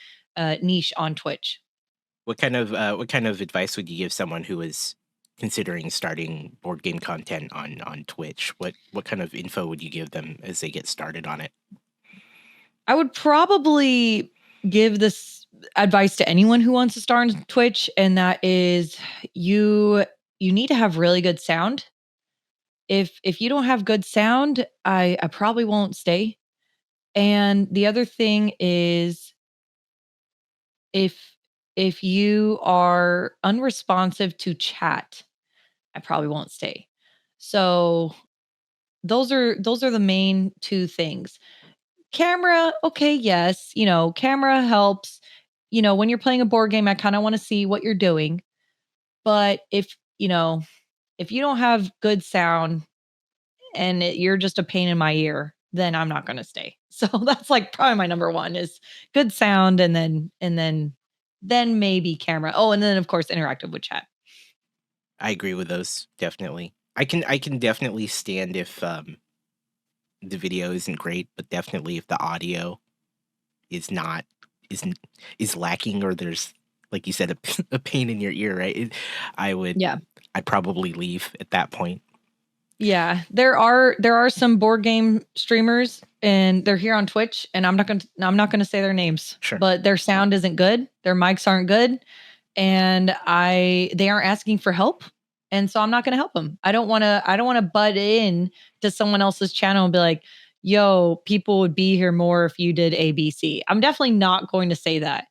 niche on Twitch. What kind of advice would you give someone who is considering starting board game content on Twitch? What kind of info would you give them as they get started on it? I would probably give this advice to anyone who wants to start on Twitch, and that is you need to have really good sound. If you don't have good sound, I probably won't stay. And the other thing is if you are unresponsive to chat, I probably won't stay. So those are the main two things. Camera, okay, yes, camera helps. When you're playing a board game, I kind of want to see what you're doing. But if you don't have good sound and you're just a pain in my ear, then I'm not going to stay. So that's like probably my number one is good sound, and then maybe camera. Oh, and then of course interactive with chat. I agree with those, definitely. I can definitely stand if the video isn't great, but definitely if the audio is lacking, or there's, like you said, a pain in your ear, right? I'd probably leave at that point. Yeah, there are some board game streamers and they're here on Twitch, and I'm not going to say their names. Sure. But their sound isn't good. Their mics aren't good, and they aren't asking for help. And so I'm not going to help them. I don't want to butt in to someone else's channel and be like, "Yo, people would be here more if you did ABC." I'm definitely not going to say that.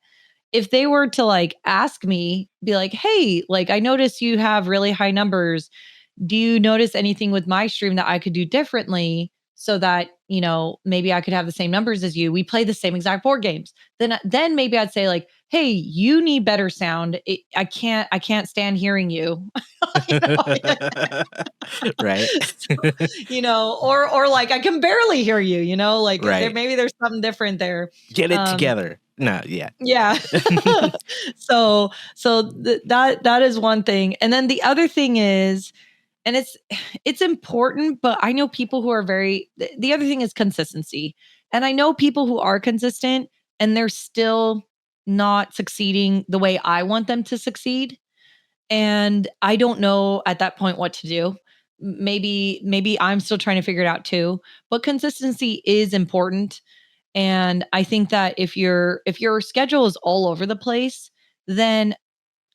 If they were to like ask me, be like, "Hey, like I noticed you have really high numbers. do you notice anything with my stream that I could do differently so that, maybe I could have the same numbers as you? We play the same exact board games. Then maybe I'd say like, hey, you need better sound. I can't stand hearing you. You know? Right. So, or like I can barely hear you, like Right. there's something different there. Get it Um, together. No, yeah. yeah. That is one thing. And then the other thing is, and it's important, but I know people who are the other thing is consistency. And I know people who are consistent and they're still not succeeding the way I want them to succeed. And I don't know at that point what to do. Maybe I'm still trying to figure it out too. But consistency is important. And I think that if your schedule is all over the place, then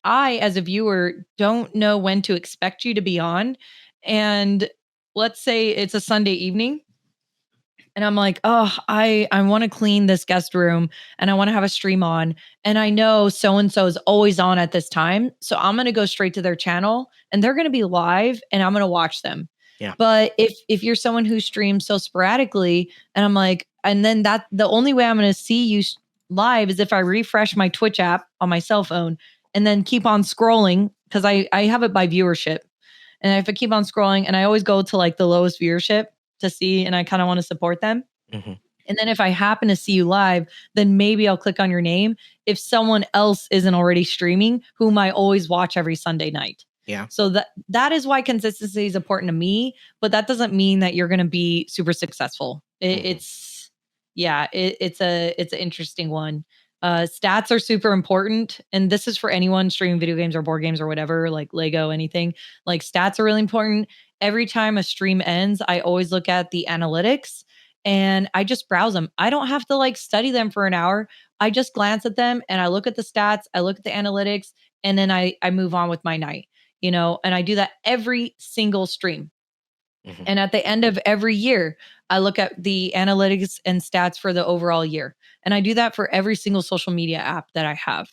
I, as a viewer, don't know when to expect you to be on. And let's say it's a Sunday evening and I'm like, oh, I want to clean this guest room and I want to have a stream on. And I know so and so is always on at this time. So I'm gonna go straight to their channel and they're gonna be live and I'm gonna watch them. Yeah. But if you're someone who streams so sporadically, and I'm like, and then that the only way I'm gonna see you live is if I refresh my Twitch app on my cell phone and then keep on scrolling because I have it by viewership. And if I keep on scrolling and I always go to like the lowest viewership to see, and I kind of want to support them. Hmm. And then if I happen to see you live, then maybe I'll click on your name if someone else isn't already streaming, whom I always watch every Sunday night. Yeah. So that is why consistency is important to me, but that doesn't mean that you're going to be super successful. It's yeah, it's an interesting one. Stats are super important, and this is for anyone streaming video games or board games or whatever, like Lego, anything. Like stats are really important. Every time a stream ends, I always look at the analytics and I just browse them. I don't have to like study them for an hour. I just glance at them and I look at the stats, I look at the analytics, and then I move on with my night, and I do that every single stream. Hmm. And at the end of every year, I look at the analytics and stats for the overall year. And I do that for every single social media app that I have,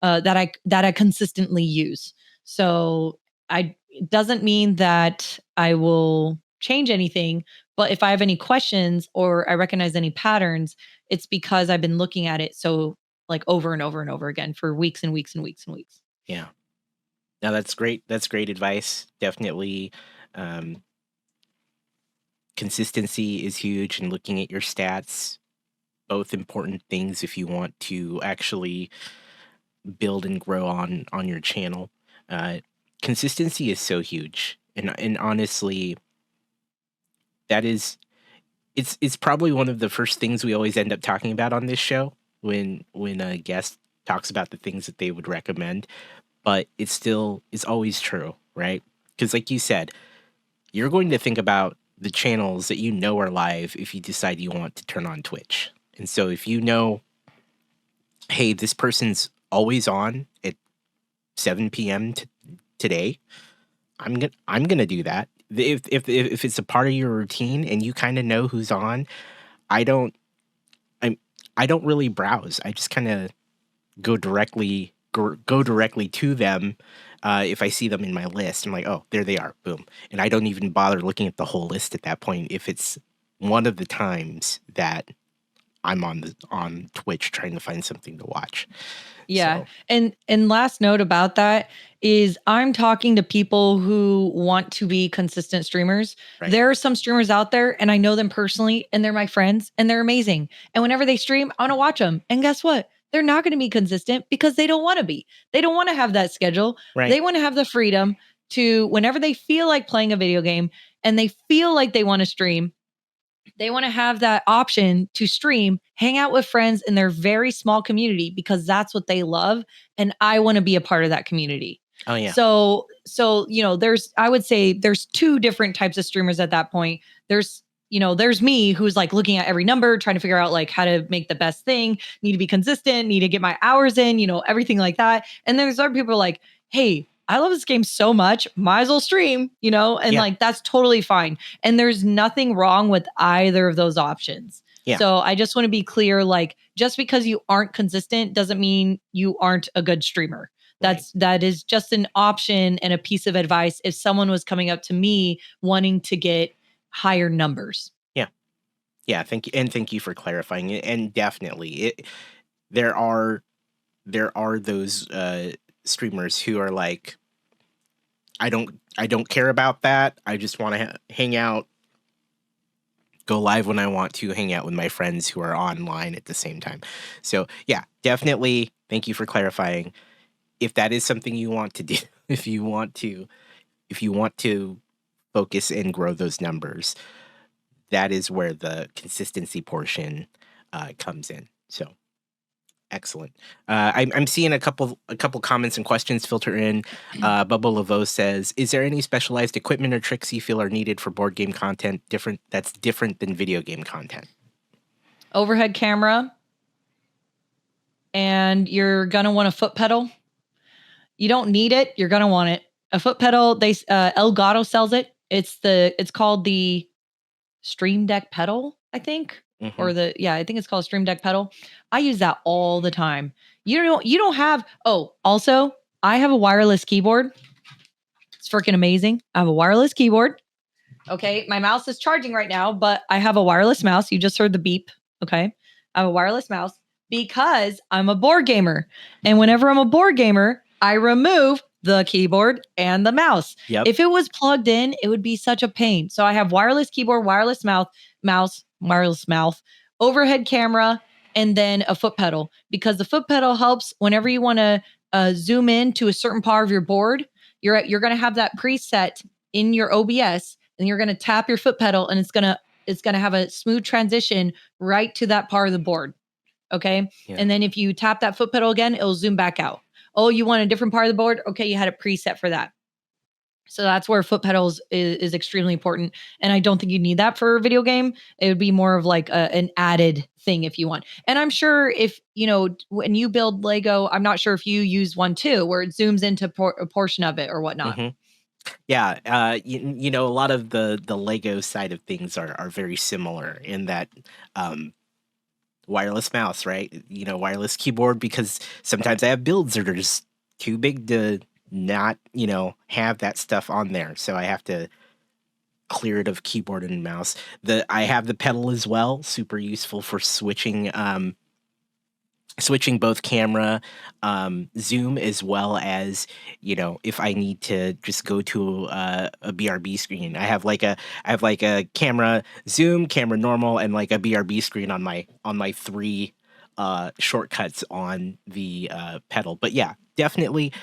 that I consistently use. So it doesn't mean that I will change anything, but if I have any questions or I recognize any patterns, it's because I've been looking at it so like over and over and over again for weeks and weeks and weeks and weeks. Yeah. Now that's great. That's great advice. Definitely. Um, Consistency is huge, and looking at your stats, both important things if you want to actually build and grow on your channel. Uh, Consistency is so huge, and honestly, that is it's probably one of the first things we always end up talking about on this show when a guest talks about the things that they would recommend. But it's always true, right? Because like you said, you're going to think about the channels that you know are live if you decide you want to turn on Twitch. And so if you know, hey, this person's always on at 7 p.m. Today, I'm gonna do that. If it's a part of your routine and you kind of know who's on, I don't I don't really browse. I just kind of go directly to them. If I see them in my list, I'm like, oh, there they are, boom. And I don't even bother looking at the whole list at that point if it's one of the times that I'm on Twitch trying to find something to watch. Yeah. So And last note about that is I'm talking to people who want to be consistent streamers. right, There are some streamers out there and I know them personally and they're my friends and they're amazing. And whenever they stream, I want to watch them. And guess what? They're not going to be consistent because they don't want to be. They don't want to have that schedule. right, They want to have the freedom to whenever they feel like playing a video game and they feel like they want to stream, they want to have that option to stream, hang out with friends in their very small community because that's what they love. And I want to be a part of that community. oh yeah, So, I would say there's two different types of streamers at that point. There's me who's like looking at every number, trying to figure out like how to make the best thing, need to be consistent, need to get my hours in, everything like that. And there's other people like, hey, I love this game so much, might as well stream, and yeah, like that's totally fine. And there's nothing wrong with either of those options. yeah, So I just want to be clear, like just because you aren't consistent doesn't mean you aren't a good streamer. Right. That is just an option and a piece of advice if someone was coming up to me wanting to get higher numbers. Yeah. Yeah, thank you for clarifying it. And definitely, there are there are those streamers who are like, I don't care about that. I just want to hang out, go live when I want to, hang out with my friends who are online at the same time. So yeah, definitely. Thank you for clarifying. If that is something you want to do, if you want to, if you want to focus and grow those numbers, that is where the consistency portion comes in. So excellent. I'm seeing a couple comments and questions filter in. Bubba Laveau says, "Is there any specialized equipment or tricks you feel are needed for board game content that's different than video game content?" Overhead camera, and you're gonna want a foot pedal. You don't need it. You're gonna want it. A foot pedal. Elgato sells it. It's called the Stream Deck pedal, I think, Mm-hmm. or I think it's called Stream Deck pedal. I use that all the time. You don't have. Oh, also, I have a wireless keyboard. It's freaking amazing. I have a wireless keyboard. Okay, my mouse is charging right now, but I have a wireless mouse. You just heard the beep. Okay, I have a wireless mouse because I'm a board gamer, and whenever I'm a board gamer, I remove the keyboard and the mouse. Yep. If it was plugged in, it would be such a pain. So I have wireless keyboard, wireless mouse, wireless mouth, overhead camera, and then a foot pedal because the foot pedal helps whenever you want to zoom in to a certain part of your board. You're going to have that preset in your OBS, and you're going to tap your foot pedal, and it's going to have a smooth transition right to that part of the board. Okay. Yeah. And then if you tap that foot pedal again, it'll zoom back out. Oh, you want a different part of the board? Okay, you had a preset for that. So that's where foot pedals is extremely important. And I don't think you need that for a video game. It would be more of like an added thing if you want. And I'm sure if, when you build Lego, I'm not sure if you use one too, where it zooms into a portion of it or whatnot. Mm-hmm. Yeah, you know, a lot of the Lego side of things are very similar in that wireless mouse, right? You know, wireless keyboard, because sometimes I have builds that are just too big to not, have that stuff on there. So I have to clear it of keyboard and mouse. I have the pedal as well, super useful for switching both camera, zoom, as well as, if I need to just go to a BRB screen. I have like a camera zoom, camera normal, and like a BRB screen on my three shortcuts on the pedal. But yeah, definitely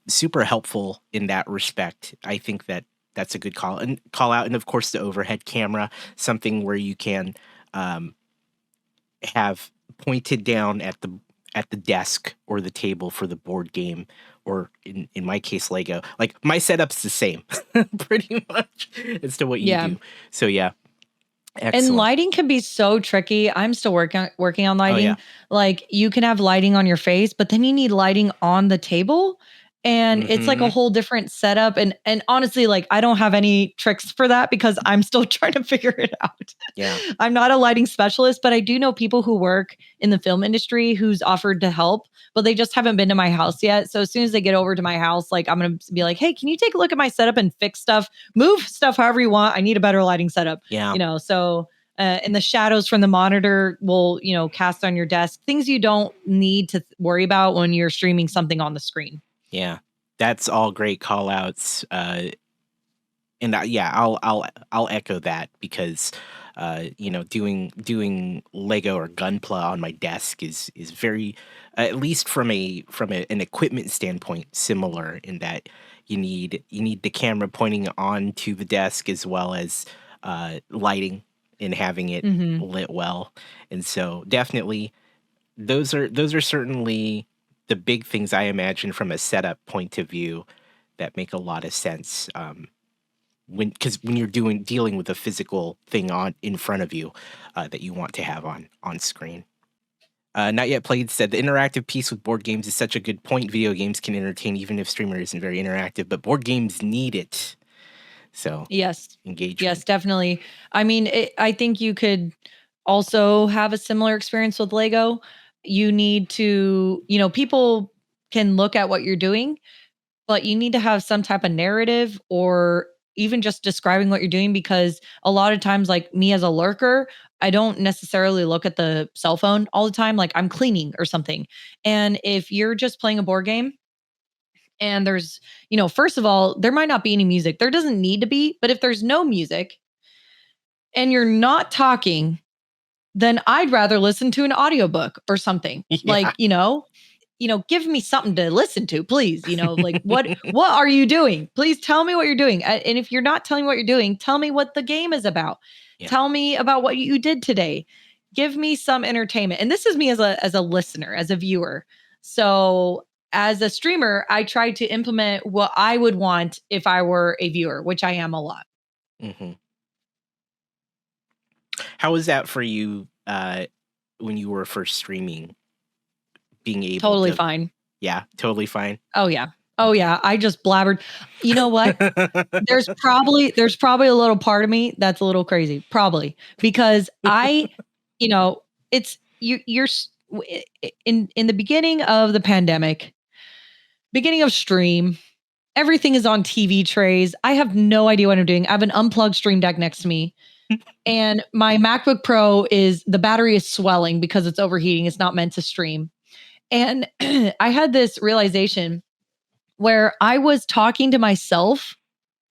super helpful in that respect. I think that's a good call out. And of course the overhead camera, something where you can have pointed down at the desk or the table for the board game, or in my case Lego. Like, my setup's the same pretty much as to what you do. So yeah. Excellent. And lighting can be so tricky. I'm still working on lighting. Oh, yeah. Like, you can have lighting on your face, but then you need lighting on the table. And it's like a whole different setup. And honestly, like, I don't have any tricks for that because I'm still trying to figure it out. Yeah. I'm not a lighting specialist, but I do know people who work in the film industry who's offered to help, but they just haven't been to my house yet. So as soon as they get over to my house, like, I'm going to be like, hey, can you take a look at my setup and fix stuff, move stuff however you want. I need a better lighting setup. Yeah. So and the shadows from the monitor will, cast on your desk, things you don't need to worry about when you're streaming something on the screen. Yeah, that's all great call outs. And yeah, I'll echo that because, doing Lego or Gunpla on my desk is very, at least from an equipment standpoint, similar in that you need the camera pointing onto the desk, as well as lighting and having it lit well. And so definitely those are certainly the big things I imagine from a setup point of view that make a lot of sense. Because when you're dealing with a physical thing in front of you that you want to have on screen. Not Yet Played said, the interactive piece with board games is such a good point. Video games can entertain even if streamer isn't very interactive, but board games need it. So yes, engagement. Yes, definitely. I mean, I think you could also have a similar experience with Lego. You need to, people can look at what you're doing, but you need to have some type of narrative or even just describing what you're doing, because a lot of times, like me as a lurker, I don't necessarily look at the cell phone all the time. Like I'm cleaning or something. And if you're just playing a board game and there's, first of all, there might not be any music. There doesn't need to be, but if there's no music and you're not talking, then I'd rather listen to an audiobook or something. Yeah. Like, give me something to listen to, please. Like what are you doing? Please tell me what you're doing. And if you're not telling me what you're doing, tell me what the game is about. Yeah. Tell me about what you did today. Give me some entertainment. And this is me as a listener, as a viewer. So as a streamer, I try to implement what I would want if I were a viewer, which I am a lot. Hmm. How was that for you when you were first streaming? Being able Totally to, fine. yeah, totally fine. Oh yeah. Oh yeah. I just blabbered. You know what? There's probably a little part of me that's a little crazy, probably because you know, it's in the beginning of the pandemic, beginning of stream, everything is on TV trays. I have no idea what I'm doing. I have an unplugged stream deck next to me, and my MacBook Pro is the battery is swelling because it's overheating. It's not meant to stream. And I had this realization where I was talking to myself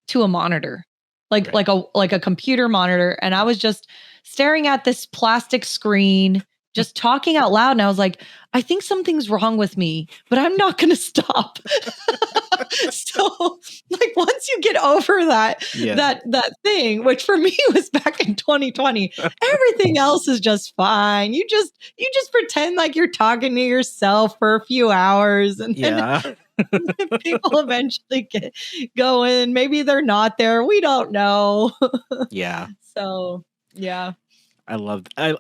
to a monitor, like Right. like a computer monitor, and I was just staring at this plastic screen, just talking out loud. And I was like, I think something's wrong with me, but I'm not going to stop. So, like, once you get over Yeah. that thing, which for me was back in 2020, everything else is just fine. You just pretend like you're talking to yourself for a few hours, and then Yeah. people eventually get going. Maybe they're not there. We don't know. Yeah. So, yeah. I love I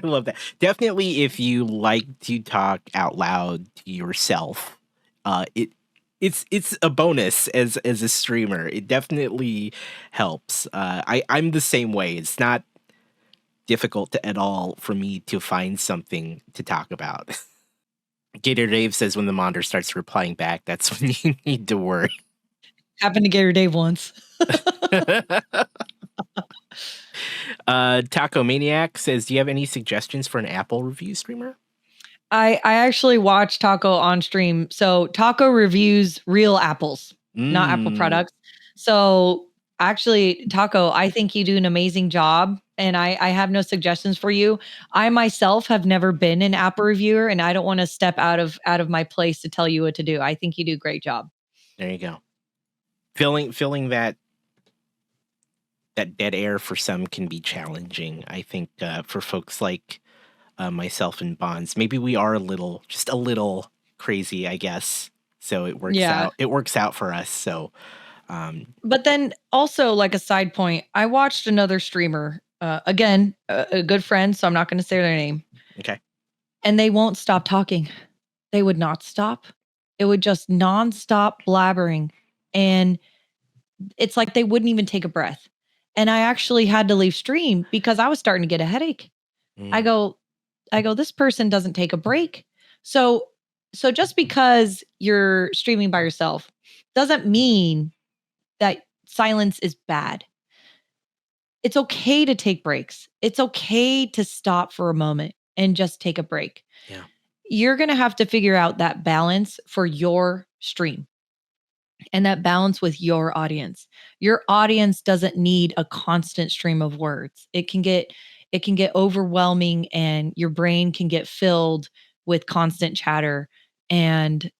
love that. Definitely if you like to talk out loud to yourself, it's a bonus as a streamer. It definitely helps. I'm the same way. It's not difficult at all for me to find something to talk about. Gator Dave says when the monitor starts replying back, that's when you need to worry. Happened to Gator Dave once. Taco Maniac says, "Do you have any suggestions for an Apple review streamer?" I actually watch Taco on stream. So Taco reviews real apples, not Apple Mm, products. So actually, Taco, I think you do an amazing job. And I have no suggestions for you. I myself have never been an Apple reviewer, and I don't want to step out of my place to tell you what to do. I think you do a great job. there you go. Filling that dead air for some can be challenging. I think for folks like myself and Bonds, maybe we are just a little crazy, I guess. So it works Yeah. out. It works out for us. So But then also, like a side point, I watched another streamer, again, a good friend, so I'm not going to say their name, okay. and they won't stop talking. They would not stop. It would just nonstop blabbering. And it's like they wouldn't even take a breath. And I actually had to leave stream because I was starting to get a headache. I Mm, go, this person doesn't take a break. So just because you're streaming by yourself doesn't mean that silence is bad. It's okay to take breaks. It's okay to stop for a moment and just take a break. yeah. You're going to have to figure out that balance for your stream and that balance with your audience. Your audience doesn't need a constant stream of words. It can get overwhelming, and your brain can get filled with constant chatter, and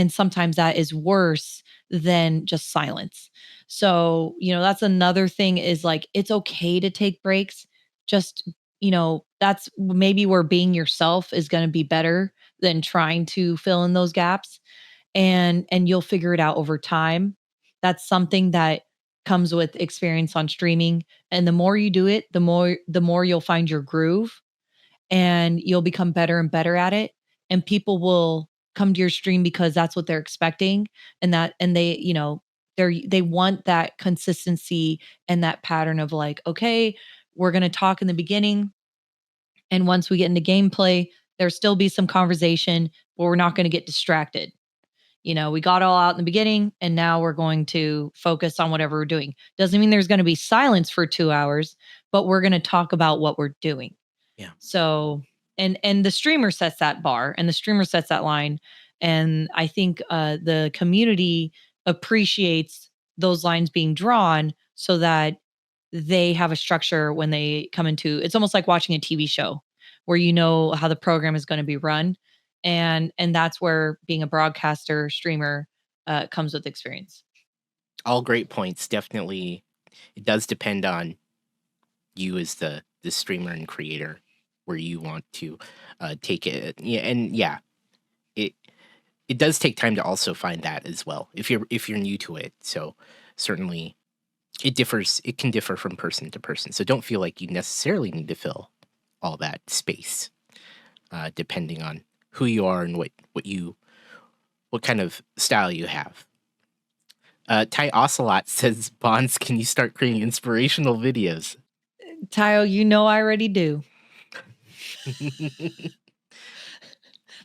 sometimes that is worse than just silence. So, that's another thing, is like it's okay to take breaks. Just, that's maybe where being yourself is going to be better than trying to fill in those gaps, and you'll figure it out over time. That's something that comes with experience on streaming, and the more you do it, the more you'll find your groove, and you'll become better and better at it, and people will come to your stream because that's what they're expecting, and they, they want that consistency and that pattern of like, okay, we're going to talk in the beginning, and once we get into gameplay, There still be some conversation, but we're not going to get distracted. We got all out in the beginning and now we're going to focus on whatever we're doing. Doesn't mean there's going to be silence for 2 hours, but we're going to talk about what we're doing. Yeah. So, and the streamer sets that bar and the streamer sets that line. And I think the community appreciates those lines being drawn so that they have a structure when they come into it's almost like watching a TV show where you know how the program is going to be run. And that's where being a broadcaster streamer comes with experience. All great points. Definitely, it does depend on you as the streamer and creator where you want to take it. Yeah, and yeah, it does take time to also find that as well if you're new to it. So certainly it differs. It can differ from person to person. So don't feel like you necessarily need to fill all that space, depending on who you are and what kind of style you have. Ty Ocelot says, Banz, can you start creating inspirational videos? Tyo, I already do.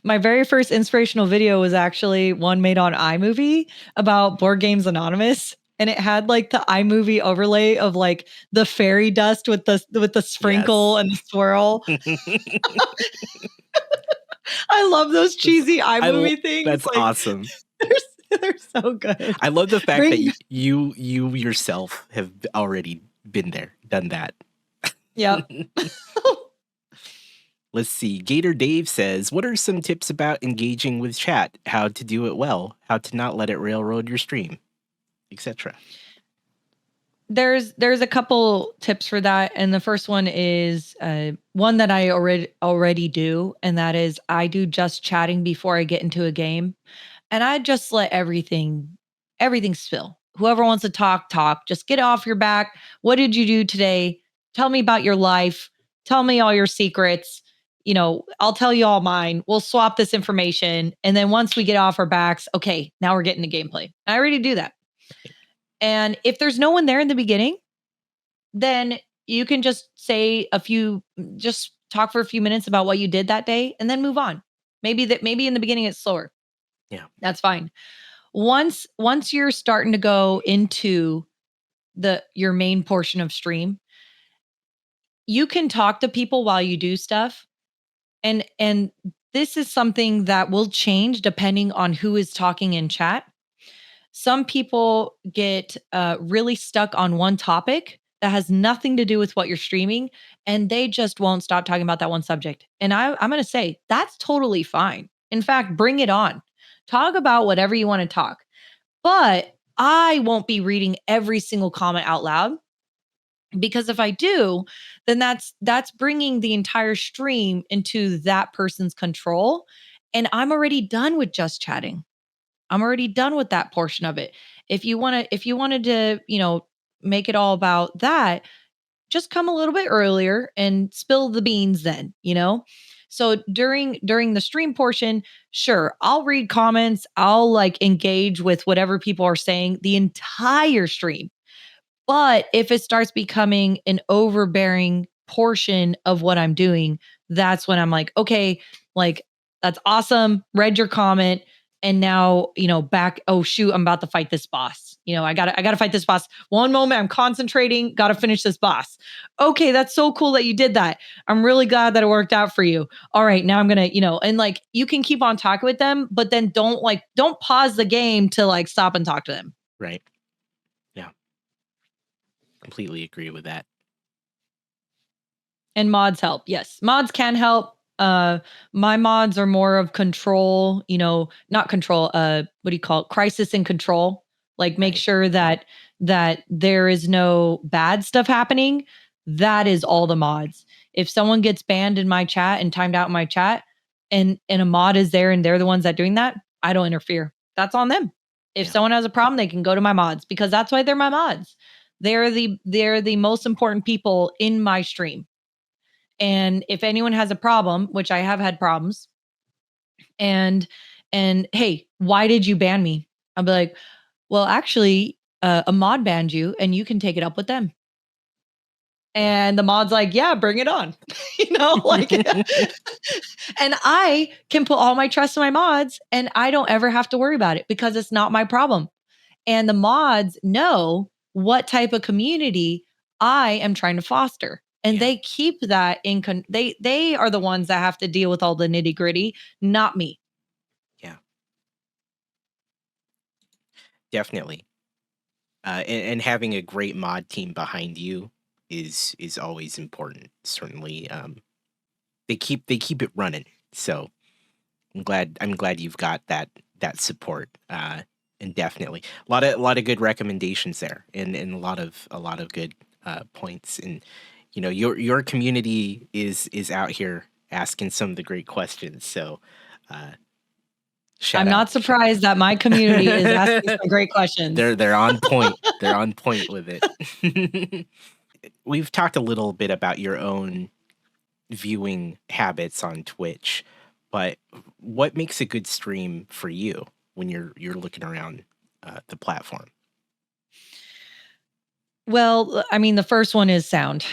My very first inspirational video was actually one made on iMovie about Board Games Anonymous. And it had like the iMovie overlay of like the fairy dust with the sprinkle and the swirl. I love those cheesy iMovie things. That's like, awesome. They're so good. I love the fact that you yourself have already been there, done that. Yeah. Let's see. Gator Dave says, what are some tips about engaging with chat? How to do it well, how to not let it railroad your stream, etc. There's a couple tips for that. And the first one is one that I already do. And that is I do just chatting before I get into a game. And I just let everything spill. Whoever wants to talk. Just get off your back. What did you do today? Tell me about your life. Tell me all your secrets. I'll tell you all mine. We'll swap this information. And then once we get off our backs, okay, now we're getting to gameplay. I already do that. And if there's no one there in the beginning, then you can just just talk for a few minutes about what you did that day and then move on. Maybe in the beginning it's slower. Yeah. That's fine. Once you're starting to go into your main portion of stream, you can talk to people while you do stuff. And this is something that will change depending on who is talking in chat. Some people get really stuck on one topic that has nothing to do with what you're streaming, and they just won't stop talking about that one subject. And I'm going to say that's totally fine. In fact, bring it on. Talk about whatever you want to talk. But I won't be reading every single comment out loud, because if I do, then that's bringing the entire stream into that person's control, and I'm already done with just chatting. I'm already done with that portion of it. If you wanted to, make it all about that, just come a little bit earlier and spill the beans then. So during the stream portion, sure, I'll read comments, I'll like engage with whatever people are saying the entire stream. But if it starts becoming an overbearing portion of what I'm doing, that's when I'm like, okay, like that's awesome. Read your comment. And now, back, oh shoot, I'm about to fight this boss. I gotta fight this boss. One moment, I'm concentrating, gotta finish this boss. Okay, that's so cool that you did that. I'm really glad that it worked out for you. All right, now I'm gonna, and like you can keep on talking with them, but then don't pause the game to like stop and talk to them. Right. Yeah. Completely agree with that. And mods help. Yes, mods can help. My mods are more of control, not control, what do you call it? Crisis and control. Like make sure that there is no bad stuff happening. That is all the mods. If someone gets banned in my chat and timed out in my chat and a mod is there and they're the ones that doing that, I don't interfere. That's on them. If someone has a problem, they can go to my mods, because that's why they're my mods. They're the most important people in my stream. And if anyone has a problem, which I have had problems, and hey, why did you ban me? I'll be like, well, actually, a mod banned you and you can take it up with them. And the mod's like, yeah, bring it on. Like, and I can put all my trust in my mods and I don't ever have to worry about it because it's not my problem. And the mods know what type of community I am trying to foster. And Yeah. they keep that they are the ones that have to deal with all the nitty-gritty, not me. Yeah. Definitely. And having a great mod team behind you is always important. Certainly, they keep it running. So I'm glad you've got that support. And definitely a lot of good recommendations there, and a lot of good points. And your community is out here asking some of the great questions. So uh, shout I'm out. not surprised that my community is asking some great questions. They're on point. They're on point with it. We've talked a little bit about your own viewing habits on Twitch, but what makes a good stream for you when you're looking around the platform? Well, I mean, the first one is sound.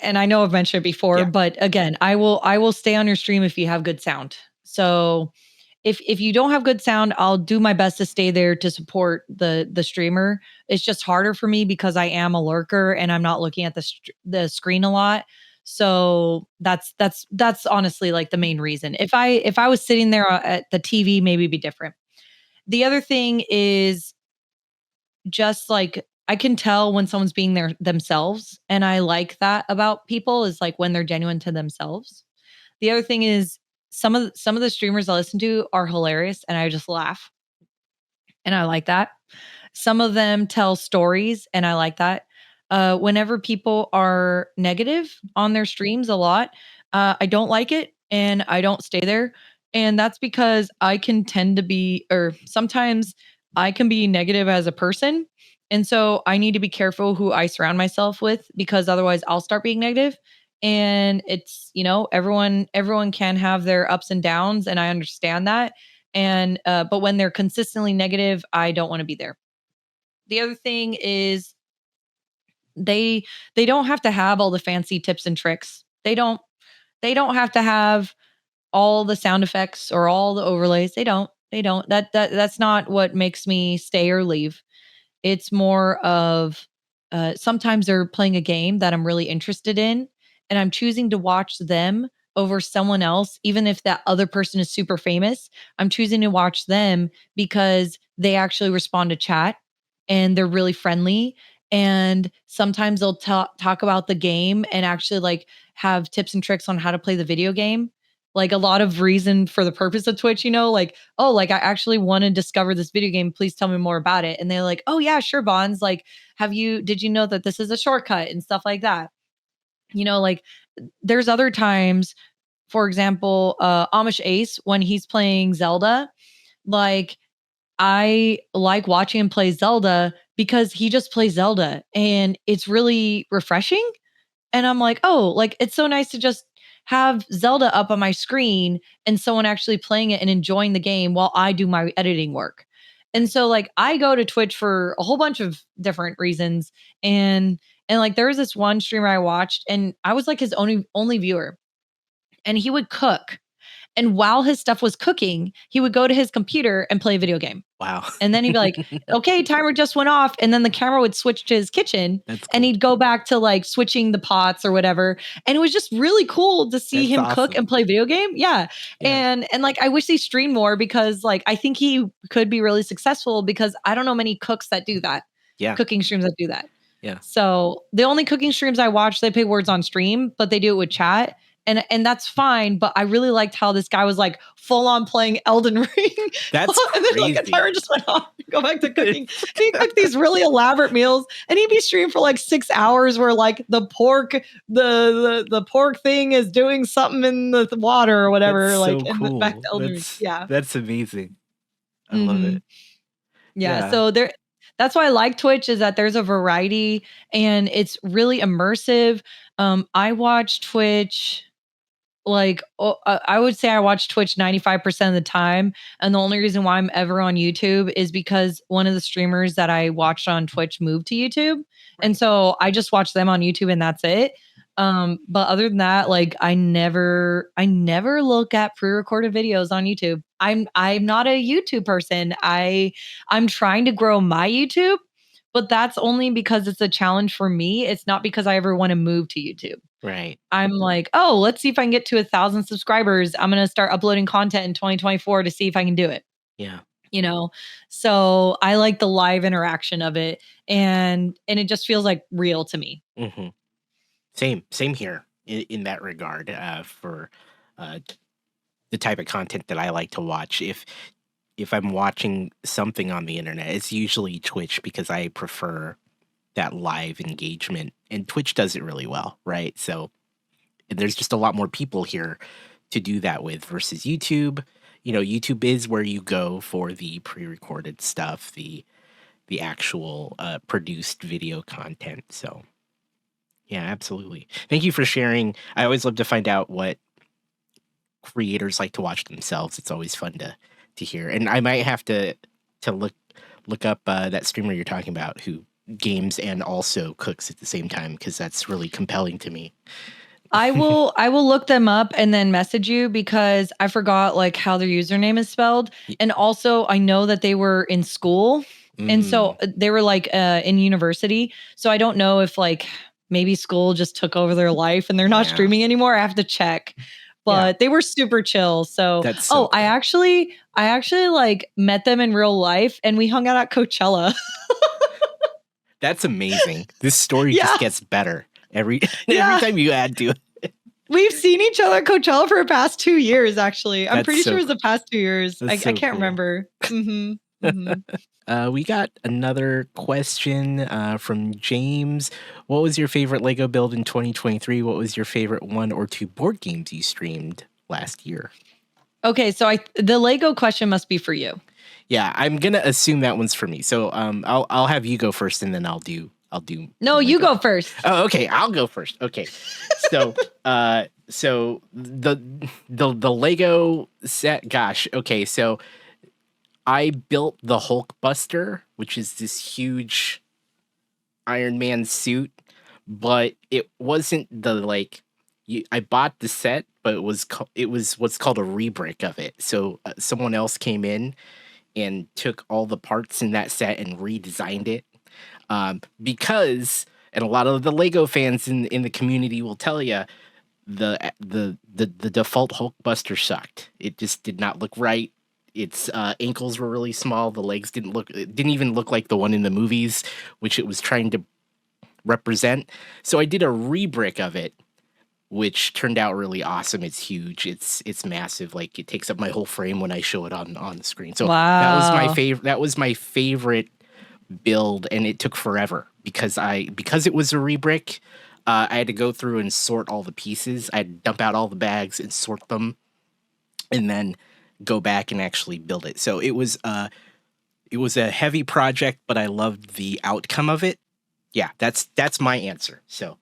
And I know I've mentioned it before, Yeah, but again, I will stay on your stream if you have good sound. So if you don't have good sound, I'll do my best to stay there to support the streamer. It's just harder for me because I am a lurker and I'm not looking at the screen a lot. So that's honestly like the main reason. If I was sitting there at the TV, maybe it'd be different. The other thing is just like I can tell when someone's being themselves, and I like that about people is like when they're genuine to themselves. The other thing is some of the streamers I listen to are hilarious and I just laugh and I like that. Some of them tell stories and I like that. Whenever people are negative on their streams a lot, I don't like it and I don't stay there. And that's because I can tend to be, or sometimes I can be negative as a person. And so I need to be careful who I surround myself with because otherwise I'll start being negative. And it's, everyone can have their ups and downs. And I understand that. And, but when they're consistently negative, I don't want to be there. The other thing is they they don't have to have all the fancy tips and tricks. They don't have to have all the sound effects or all the overlays. They don't. They don't. That's not what makes me stay or leave. It's more of sometimes they're playing a game that I'm really interested in, and I'm choosing to watch them over someone else, even if that other person is super famous. I'm choosing to watch them because they actually respond to chat and they're really friendly. And sometimes they'll talk about the game and actually like have tips and tricks on how to play the video game. Like a lot of reason for the purpose of Twitch, like, oh, like I actually want to discover this video game. Please tell me more about it. And they're like, oh yeah, sure, Bonds. Like, did you know that this is a shortcut and stuff like that? Like there's other times, for example, Amish Ace, when he's playing Zelda, like I like watching him play Zelda because he just plays Zelda and it's really refreshing. And I'm like, oh, like it's so nice to just have Zelda up on my screen and someone actually playing it and enjoying the game while I do my editing work. And right. so like I go to Twitch for a whole bunch of different reasons. And like there was this one streamer I watched and I was like his only viewer. And he would cook. And while his stuff was cooking, he would go to his computer and play a video game. Wow. And then he'd be like, okay, timer just went off. And then the camera would switch to his kitchen That's and cool. he'd go back to like switching the pots or whatever. And it was just really cool to see That's him cook awesome. and play video game. Yeah. Yeah. And like I wish he streamed more because like I think he could be really successful because I don't know many cooks that do that. Yeah. Cooking streams that do that. Yeah. So the only cooking streams I watch, they pay words on stream, but they do it with chat. And that's fine. But I really liked how this guy was like full on playing Elden Ring. That's And then like a crazy. timer just went off. Go back to cooking. And he cooked these really elaborate meals, and he'd be streaming for like 6 hours, where like the pork, the pork thing is doing something in the water or whatever. That's Like so and back cool. to Elden Ring. Yeah. That's amazing. I love Hmm. it. Yeah. Yeah. So that's why I like Twitch is that there's a variety and it's really immersive. I watch Twitch like, I would say I watch Twitch 95% of the time. And the only reason why I'm ever on YouTube is because one of the streamers that I watched on Twitch moved to YouTube. Right. And so I just watch them on YouTube and that's it. But other than that, like I never look at pre-recorded videos on YouTube. I'm not a YouTube person. I'm trying to grow my YouTube, but that's only because it's a challenge for me. It's not because I ever want to move to YouTube. Right. I'm like, oh, let's see if I can get to 1,000 subscribers. I'm going to start uploading content in 2024 to see if I can do it. Yeah. You know, so I like the live interaction of it, and it just feels like real to me. Mm-hmm. Same here in that regard. For the type of content that I like to watch, if I'm watching something on the internet, it's usually Twitch because I prefer that live engagement, and Twitch does it really well, right? So there's just a lot more people here to do that with versus YouTube. You know, YouTube is where you go for the pre-recorded stuff, the actual produced video content. So yeah, absolutely. Thank you for sharing. I always love to find out what creators like to watch themselves. It's always fun to hear. And I might have to look up that streamer you're talking about who games and also cooks at the same time, because that's really compelling to me. I will look them up and then message you because I forgot like how their username is spelled. And also I know that they were in school. And so they were like in university. So I don't know if like maybe school just took over their life and they're not streaming anymore. I have to check. But they were super chill. So, that's so cool. I actually like met them in real life and we hung out at Coachella. That's amazing. This story just gets better every time you add to it. We've seen each other at Coachella for the past 2 years, actually. I'm pretty sure it was the past 2 years. I can't remember. Mm-hmm. Mm-hmm. We got another question from James. What was your favorite Lego build in 2023? What was your favorite 1 or 2 board games you streamed last year? Okay, so the Lego question must be for you. Yeah, I'm gonna assume that one's for me. So I'll have you go first, and then I'll do. No, you go first. Oh, okay. I'll go first. Okay. So so the Lego set. Gosh. Okay. So I built the Hulkbuster, which is this huge Iron Man suit, but it wasn't the like. I bought the set, but it was what's called a rebrick of it. So someone else came in and took all the parts in that set and redesigned it. Because, and a lot of the Lego fans in the community will tell you, the default Hulkbuster sucked. It just did not look right. Its ankles were really small. The legs didn't even look like the one in the movies, which it was trying to represent. So I did a rebrick of it, which turned out really awesome. It's huge. It's massive. Like it takes up my whole frame when I show it on the screen. So that was my favorite. That was my favorite build, and it took forever because it was a rebrick. I had to go through and sort all the pieces. I'd dump out all the bags and sort them, and then go back and actually build it. So it was a heavy project, but I loved the outcome of it. Yeah, that's my answer. So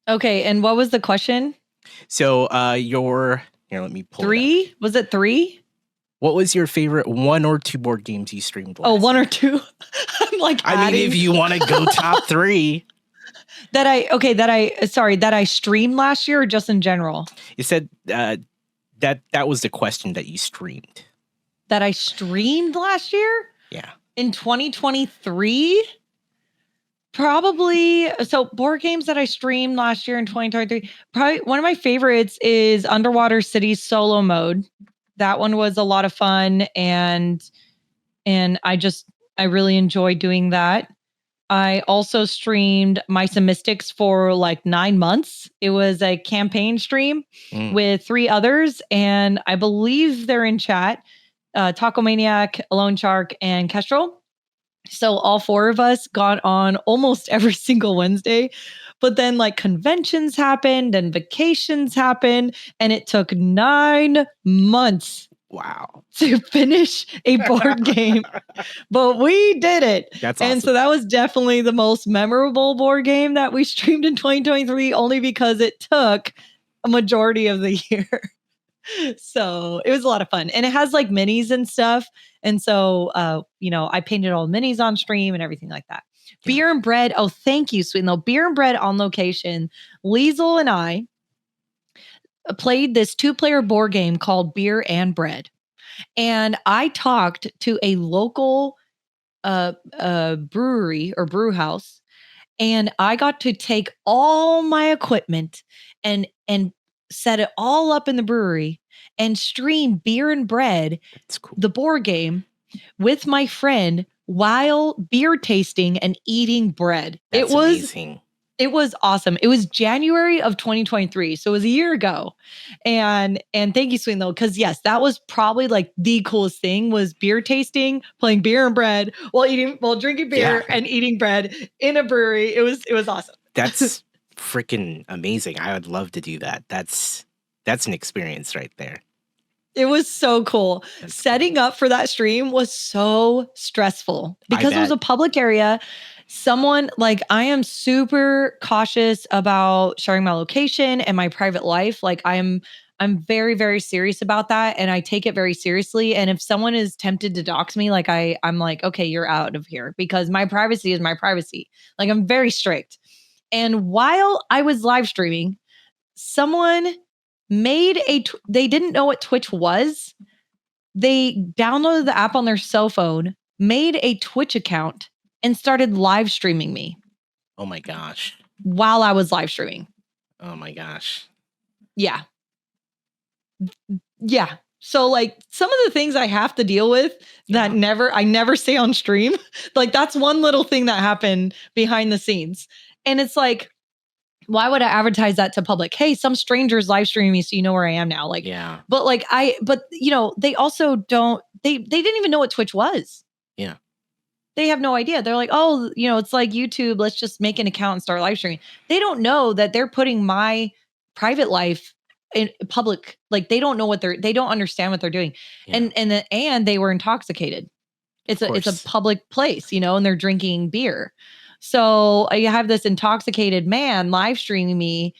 okay, and what was the question? So here, let me pull 3? Was it 3? What was your favorite 1 or 2 board games you streamed last? Oh, 1 or 2. I'm like, I mean, if you want to go top 3. that I streamed last year or just in general? You said that was the question that you streamed. That I streamed last year? Yeah. In 2023? Probably. So board games that I streamed last year in 2023. Probably one of my favorites is Underwater City Solo Mode. That one was a lot of fun, and I really enjoyed doing that. I also streamed Mice and Mystics for like 9 months. It was a campaign stream with 3 others, and I believe they're in chat. Taco Maniac, Alone Shark, and Kestrel. So all 4 of us got on almost every single Wednesday. But then like conventions happened and vacations happened, and it took 9 months. Wow. To finish a board game. But we did it. That's awesome. And so that was definitely the most memorable board game that we streamed in 2023, only because it took a majority of the year. So it was a lot of fun. And it has like minis and stuff. And so, I painted all the minis on stream and everything like that. Yeah. Beer and bread. Oh, thank you, Sweet. No, beer and bread on location. Liesel and I played this 2-player board game called Beer and Bread. And I talked to a local brewery or brew house, and I got to take all my equipment and set it all up in the brewery and stream Beer and Bread, That's cool. the board game, with my friend while beer tasting and eating bread. That's amazing. It was awesome. It was January of 2023, so it was a year ago. And thank you, Swing, though, because yes, that was probably like the coolest thing was beer tasting, playing Beer and Bread while drinking beer and eating bread in a brewery. It was awesome. That's freaking amazing. I would love to do that. That's an experience right there. It was so cool. Setting up for that stream was so stressful because it was a public area. I am super cautious about sharing my location and my private life. Like I'm very, very serious about that. And I take it very seriously. And if someone is tempted to dox me, like I'm like, okay, you're out of here because my privacy is my privacy. Like I'm very strict. And while I was live streaming, someone made they didn't know what Twitch was. They downloaded the app on their cell phone, made a Twitch account, and started live streaming me. Oh my gosh. While I was live streaming. Oh my gosh. Yeah. Yeah. So like some of the things I have to deal with that I never say on stream, like that's one little thing that happened behind the scenes. And it's like, why would I advertise that to public? Hey, some strangers live streaming me so you know where I am now. Like, but they also they didn't even know what Twitch was. Yeah. They have no idea. They're like, oh, it's like YouTube. Let's just make an account and start live streaming. They don't know that they're putting my private life in public. Like they don't know they don't understand what they're doing. Yeah. And they were intoxicated. It's a public place, and they're drinking beer. So you have this intoxicated man live streaming me,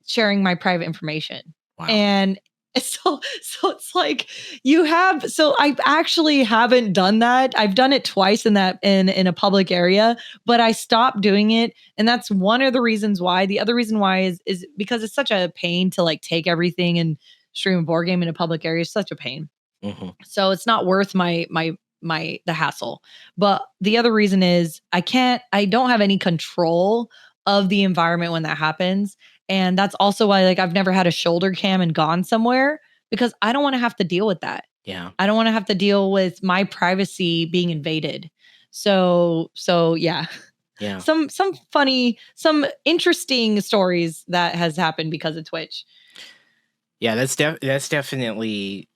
sharing my private information. Wow. And so it's like I actually haven't done that. I've done it twice in a public area, but I stopped doing it. And that's one of the reasons why. The other reason why is because it's such a pain to like take everything and stream a board game in a public area. It's such a pain. Mm-hmm. So it's not worth the hassle. But the other reason is I don't have any control of the environment when that happens. And that's also why I've never had a shoulder cam and gone somewhere because I don't want to have to deal with that. Yeah. I don't want to have to deal with my privacy being invaded. So yeah. Yeah. Some funny, some interesting stories that has happened because of Twitch. Yeah, that's definitely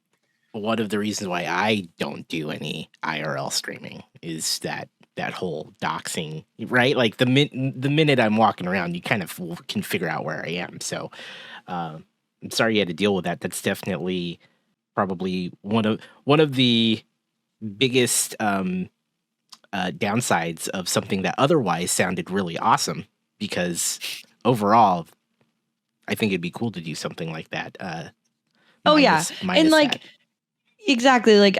one of the reasons why I don't do any IRL streaming is that whole doxing, right? Like the minute I'm walking around, you kind of can figure out where I am. So I'm sorry you had to deal with that. That's definitely probably one of the biggest downsides of something that otherwise sounded really awesome. Because overall, I think it'd be cool to do something like that. Minus and like that. Exactly. Like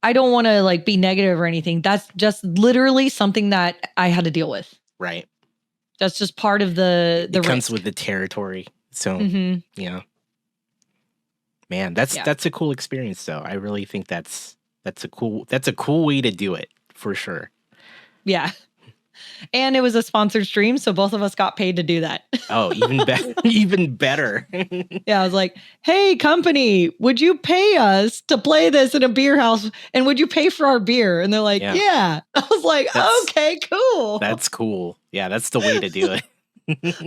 I don't want to be negative or anything. That's just literally something that I had to deal with. Right. That's just part of the it comes with the territory. So man, that's a cool experience though. I really think that's a cool way to do it for sure. Yeah. And it was a sponsored stream, so both of us got paid to do that. Oh, even better. Even better. Yeah, I was like, hey, company, would you pay us to play this in a beer house? And would you pay for our beer? And they're like, yeah. I was like, okay, cool. That's cool. Yeah, that's the way to do it.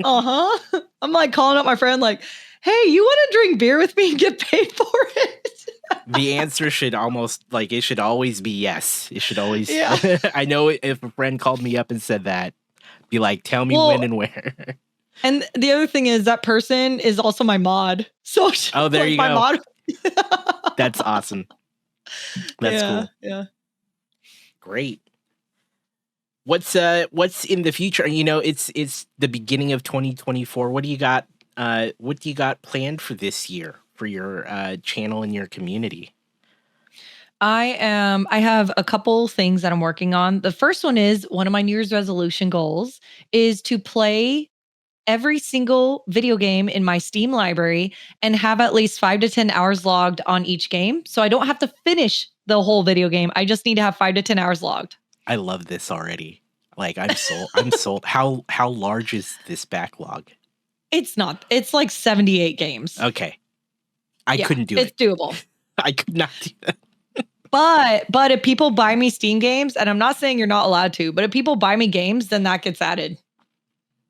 Uh-huh. I'm like calling up my friend like, hey, you want to drink beer with me and get paid for it? The answer should it should always be yes. It should always. Yeah. I know if a friend called me up and said that, be like, tell me when and where. And the other thing is that person is also my mod. So there you go. Mod. That's awesome. That's cool. Yeah. Great. What's in the future? It's the beginning of 2024. What do you got what do you got planned for this year for your channel and your community? I have a couple things that I'm working on. The first one is one of my New Year's resolution goals is to play every single video game in my Steam library and have at least 5 to 10 hours logged on each game. So I don't have to finish the whole video game. I just need to have 5 to 10 hours logged. I love this already. Like I'm sold. I'm sold. How large is this backlog? It's like 78 games. Okay. I couldn't do it. It's doable. I could not do that. But if people buy me Steam games, and I'm not saying you're not allowed to, but if people buy me games, then that gets added.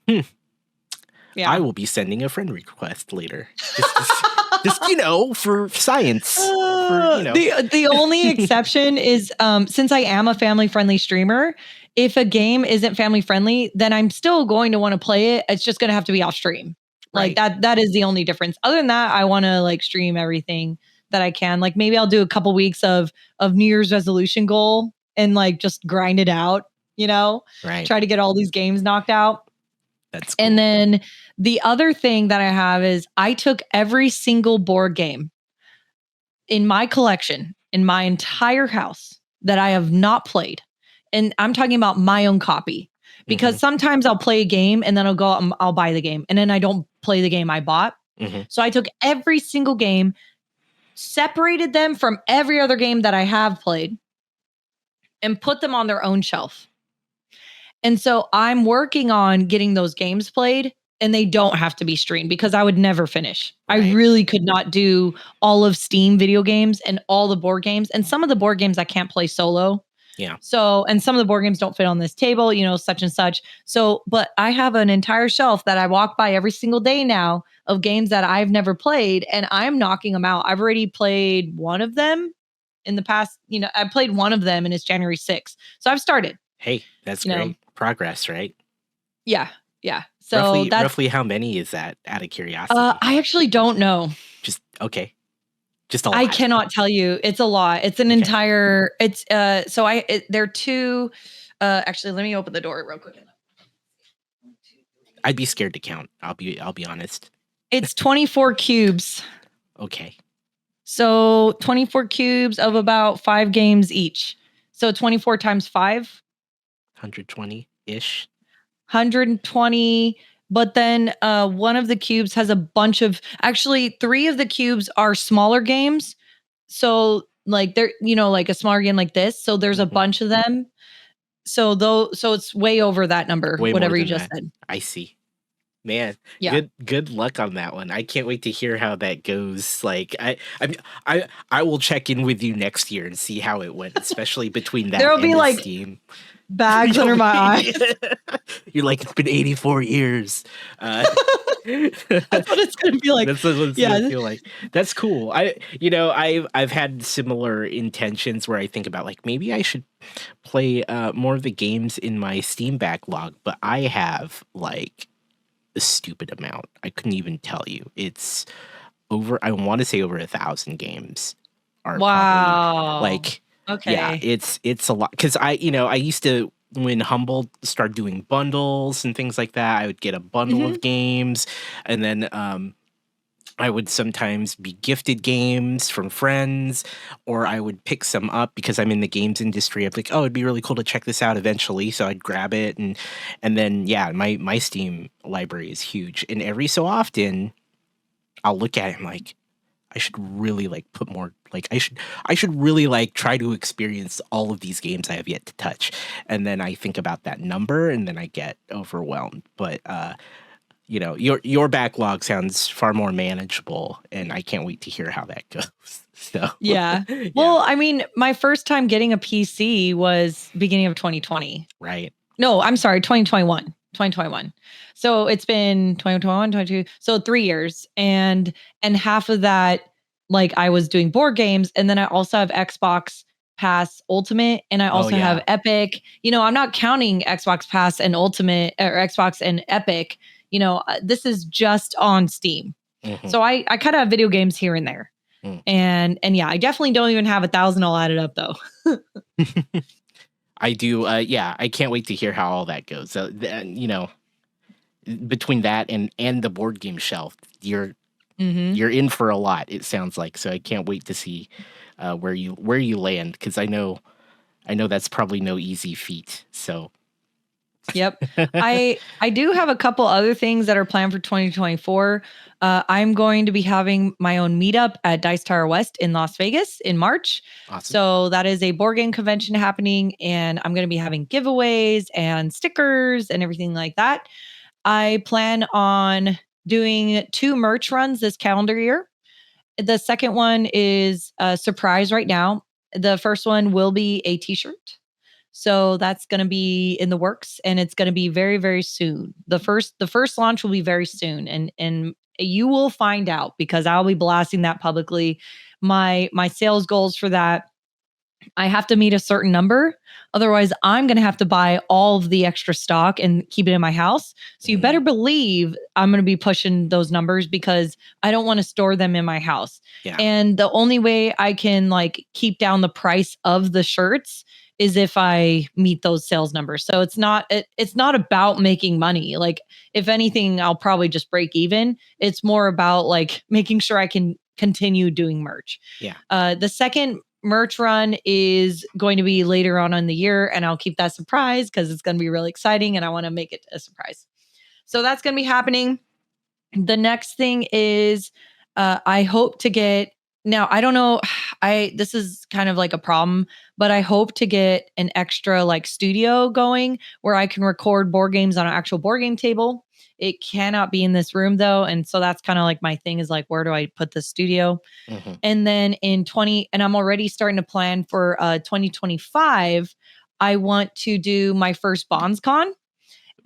Yeah. I will be sending a friend request later. Just for science. The only exception is since I am a family friendly streamer, if a game isn't family friendly, then I'm still going to want to play it. It's just going to have to be off stream. Right. Like that is the only difference. Other than that, I want to like stream everything that I can. Like maybe I'll do a couple weeks of New Year's resolution goal and like just grind it out, right. Try to get all these games knocked out. That's cool. And then the other thing that I have is I took every single board game in my collection, in my entire house that I have not played. And I'm talking about my own copy because sometimes I'll play a game and then I'll buy the game and then I don't play the game I bought. So I took every single game, separated them from every other game that I have played and put them on their own shelf. And so I'm working on getting those games played and they don't have to be streamed because I would never finish. Right. I really could not do all of Steam video games and all the board games. And some of the board games I can't play solo. Yeah. So, and some of the board games don't fit on this table, such and such. So, but I have an entire shelf that I walk by every single day now of games that I've never played and I'm knocking them out. I've already played one of them in the past, I played one of them and it's January 6th. So I've started. Hey, that's great progress, right? Yeah. Yeah. So roughly how many is that out of curiosity? I actually don't know. Just okay. Just a lot. I cannot tell you. It's a lot. It's an entire, they're two, actually, let me open the door real quick. I'd be scared to count. I'll be honest. It's 24 cubes. Okay. So 24 cubes of about 5 games each. So 24 times 5. 120-ish. 120. But then one of the cubes has a bunch of, actually 3 of the cubes are smaller games. So like they're, like a smaller game like this. So there's a bunch of them. So it's way over that number, whatever you just said. I see. Man, yeah. Good luck on that one. I can't wait to hear how that goes. Like I will check in with you next year and see how it went, especially between that There'll be like Steam. Bags under my eyes. You're like, it's been 84 years. That's what it's gonna be like. That's what it's gonna feel like. That's cool. I've had similar intentions where I think about like maybe I should play more of the games in my Steam backlog, but I have like a stupid amount. I couldn't even tell you. It's over. I want to say over 1,000 games. Are wow. Like. Okay. Yeah, it's a lot because I used to, when Humble started doing bundles and things like that, I would get a bundle of games, and then I would sometimes be gifted games from friends, or I would pick some up because I'm in the games industry. I'm like, oh, it'd be really cool to check this out eventually, so I'd grab it, and then yeah, my Steam library is huge, and every so often I'll look at it and I'm like, I should really like put more, like I should really like try to experience all of these games I have yet to touch. And then I think about that number and then I get overwhelmed. But your backlog sounds far more manageable and I can't wait to hear how that goes. So yeah. Well, I mean, my first time getting a PC was beginning of 2020. Right. No, I'm sorry, 2021. So it's been 2021, 22. So 3 years. And half of that, like I was doing board games. And then I also have Xbox Pass Ultimate. And I also have Epic. I'm not counting Xbox Pass and Ultimate or Xbox and Epic. This is just on Steam. So I kind of have video games here and there. And yeah, I definitely don't even have 1,000 all added up though. I do. I can't wait to hear how all that goes. between that and the board game shelf, Mhm. you're in for a lot, it sounds like. So I can't wait to see where you land, because I know that's probably no easy feat. So Yep. I do have a couple other things that are planned for 2024. I'm going to be having my own meetup at Dice Tower West in Las Vegas in March. awesome. So that is a board game convention happening, and I'm going to be having giveaways and stickers and everything like that. I plan on doing 2 merch runs this calendar year. The second one is a surprise right now. The first one will be a t-shirt. So that's going to be in the works, and it's going to be very very soon. The first launch will be very soon, and you will find out because I'll be blasting that publicly. My sales goals for that, I have to meet a certain number. Otherwise, I'm going to have to buy all of the extra stock and keep it in my house. So you better Mm, believe I'm going to be pushing those numbers because I don't want to store them in my house. yeah, And the only way I can like keep down the price of the shirts is if I meet those sales numbers. So it's not about making money. Like if anything, I'll probably just break even. It's more about like making sure I can continue doing merch. yeah, The second merch run is going to be later on in the year, and I'll keep that surprise because it's going to be really exciting and I want to make it a surprise. So that's going to be happening. The next thing is I hope to get, now I don't know, I this is kind of like a problem, but I hope to get an extra like studio going where I can record board games on an actual board game table. It cannot be in this room though, and so that's kind of like my thing is like where do I put the studio? hmm, And then and I'm already starting to plan for 2025. I want to do my first BonzCon, ooh,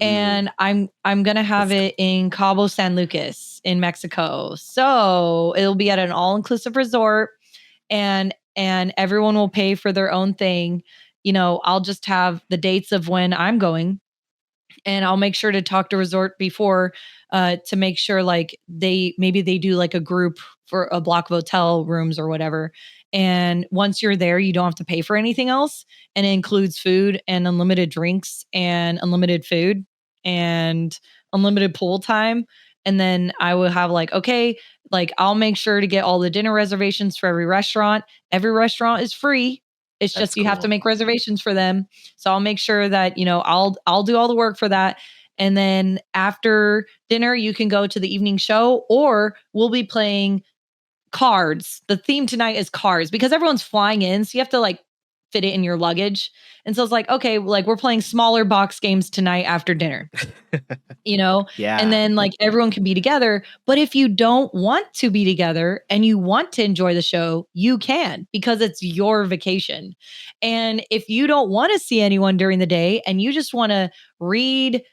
and I'm gonna have that's it cool. in Cabo San Lucas in Mexico. So it'll be at an all-inclusive resort, and everyone will pay for their own thing. You know, I'll just have the dates of when I'm going, and I'll make sure to talk to resort before to make sure like they do like a group for a block of hotel rooms or whatever. And once you're there, you don't have to pay for anything else, and it includes food and unlimited drinks and unlimited food and unlimited pool time. And then I will have like, okay, like I'll make sure to get all the dinner reservations for every restaurant. Every restaurant is free. It's That's just you have to cool. make reservations for them. So I'll make sure that, you know, I'll do all the work for that. And then after dinner, you can go to the evening show, or we'll be playing cards. The theme tonight is cards because everyone's flying in. So you have to like fit it in your luggage. And so it's like, okay, like we're playing smaller box games tonight after dinner, you know, and Yeah, then like everyone can be together. But if you don't want to be together and you want to enjoy the show, you can because it's your vacation. And if you don't want to see anyone during the day and you just want to read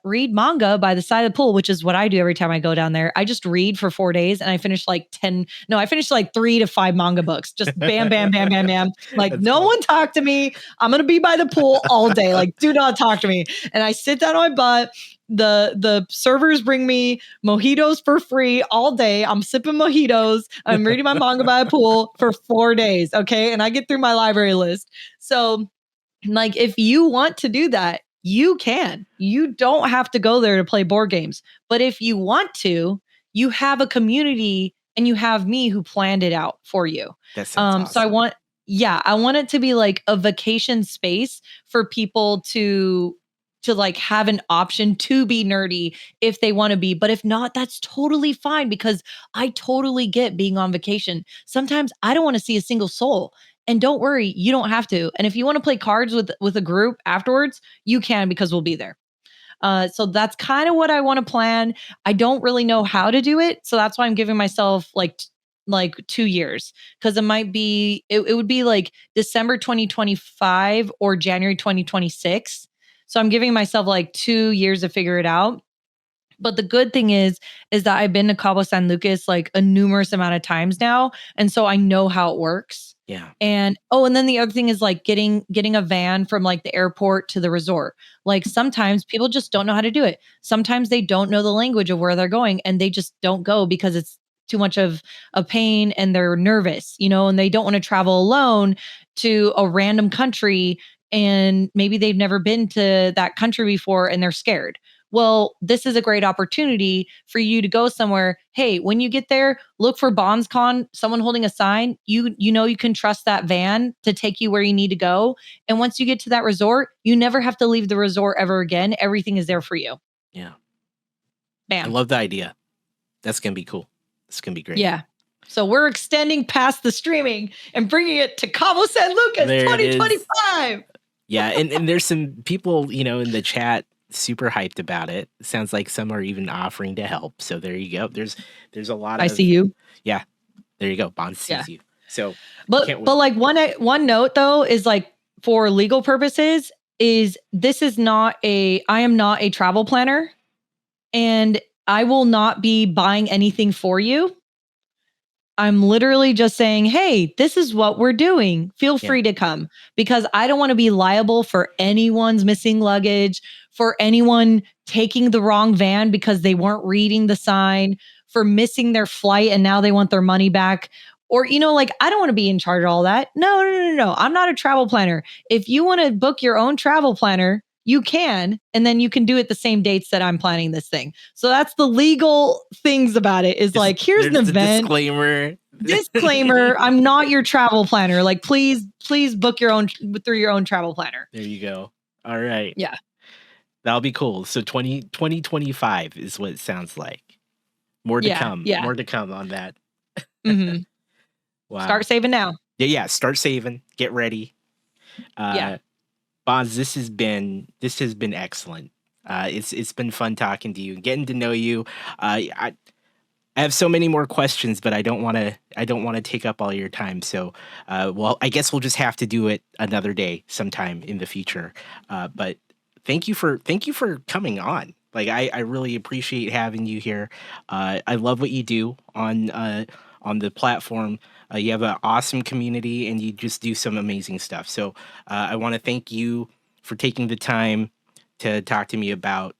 read manga by the side of the pool, which is what I do every time I go down there. I just read for 4 days and I finish like 10, no, I finished like 3 to 5 manga books. Just bam bam bam bam bam. Like that's no fun. one talk to me. I'm going to be by the pool all day. Like do not talk to me. And I sit down on my butt. The servers bring me mojitos for free all day. I'm sipping mojitos. I'm reading my manga by a pool for 4 days. Okay. And I get through my library list. So like if you want to do that, you can. You don't have to go there to play board games. But if you want to, you have a community and you have me who planned it out for you. That sounds So awesome. I want it to be like a vacation space for people to like have an option to be nerdy if they want to be. But if not, that's totally fine because I totally get being on vacation. Sometimes I don't want to see a single soul. And don't worry, you don't have to. And if you want to play cards with a group afterwards, you can because we'll be there. So that's kind of what I want to plan. I don't really know how to do it, so that's why I'm giving myself like 2 years because it would be like December 2025 or January 2026. So I'm giving myself like 2 years to figure it out. But the good thing is that I've been to Cabo San Lucas like a numerous amount of times now, and so I know how it works. Yeah, And oh, and then the other thing is like getting a van from like the airport to the resort. Like sometimes people just don't know how to do it. Sometimes they don't know the language of where they're going and they just don't go because it's too much of a pain and they're nervous, you know, and they don't want to travel alone to a random country and maybe they've never been to that country before and they're scared. well, this is a great opportunity for you to go somewhere. Hey, when you get there, look for BonzCon, someone holding a sign. You know you can trust that van to take you where you need to go. And once you get to that resort, you never have to leave the resort ever again. Everything is there for you. Yeah. I Bam. love the idea. That's going to be cool. It's going to be great. Yeah. So we're extending past the streaming and bringing it to Cabo San Lucas There it is. 2025. Yeah, and there's some people, in the chat super hyped about it. Sounds like some are even offering to help. So there you go. There's a lot of I see you. Yeah. There you go. Banz sees you. So but like one note though is like for legal purposes is I am not a travel planner, and I will not be buying anything for you. I'm literally just saying, hey, this is what we're doing. Feel free to come, because I don't want to be liable for anyone's missing luggage, for anyone taking the wrong van because they weren't reading the sign, for missing their flight and now they want their money back. Or, like, I don't want to be in charge of all that. No. I'm not a travel planner. If you want to book your own travel planner, you can, and then you can do it the same dates that I'm planning this thing. So that's the legal things about it, is like, here's an event. Disclaimer, I'm not your travel planner. Like, please book through your own travel planner. There you go. All right. Yeah. That'll be cool. So 2025 is what it sounds like. More to come. Yeah. More to come on that. Mm-hmm. Wow. Start saving now. Yeah. Start saving. Get ready. Banz, this has been excellent. It's been fun talking to you and getting to know you. I have so many more questions, but I don't want to take up all your time. So, I guess we'll just have to do it another day, sometime in the future. But thank you for coming on. Like, I really appreciate having you here. I love what you do on the platform. You have an awesome community, and you just do some amazing stuff. So I want to thank you for taking the time to talk to me about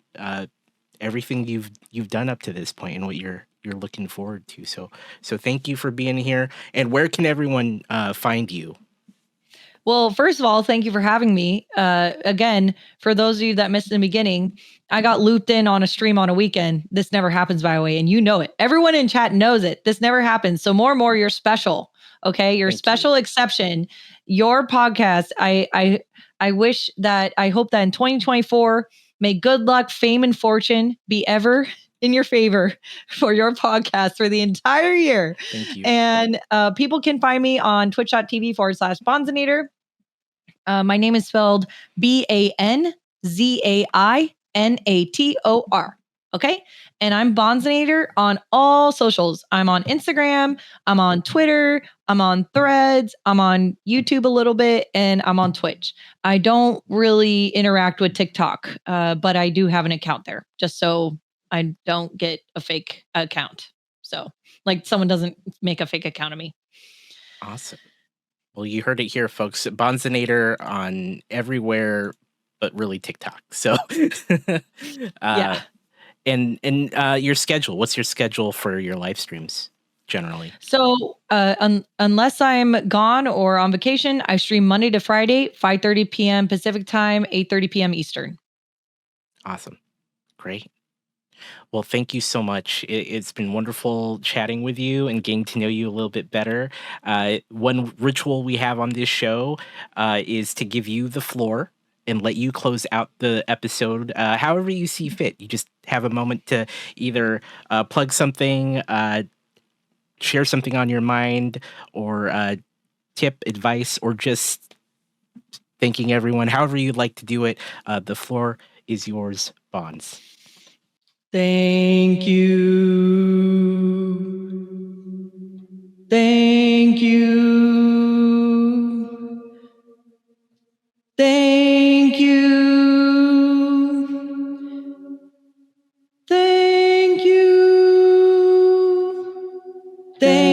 everything you've done up to this point and what you're looking forward to. So thank you for being here. And where can everyone find you? Well, first of all, thank you for having me. Again, for those of you that missed in the beginning, I got looped in on a stream on a weekend. This never happens, by the way, and you know it. Everyone in chat knows it. This never happens. So more and more, you're special. Okay, you're a special exception. Your podcast. I hope that in 2024, may good luck, fame, and fortune be ever in your favor for your podcast for the entire year. Thank you. And people can find me on twitch.tv/Banzainator. My name is spelled BANZAINATOR. Okay. And I'm Banzainator on all socials. I'm on Instagram. I'm on Twitter. I'm on Threads. I'm on YouTube a little bit, and I'm on Twitch. I don't really interact with TikTok, but I do have an account there, just so I don't get a fake account. So, like, someone doesn't make a fake account of me. Awesome. Well, you heard it here, folks. Banzainator on everywhere, but really TikTok. So, yeah. And your schedule. What's your schedule for your live streams generally? So, unless I'm gone or on vacation, I stream Monday to Friday, 5:30 p.m. Pacific time, 8:30 p.m. Eastern. Awesome. Great. Well, thank you so much. It's been wonderful chatting with you and getting to know you a little bit better. One ritual we have on this show is to give you the floor and let you close out the episode however you see fit. You just have a moment to either plug something, share something on your mind, or tip, advice, or just thanking everyone. However you'd like to do it, the floor is yours, Banz. Thank you. Thank you. Thank you. Thank you. Thank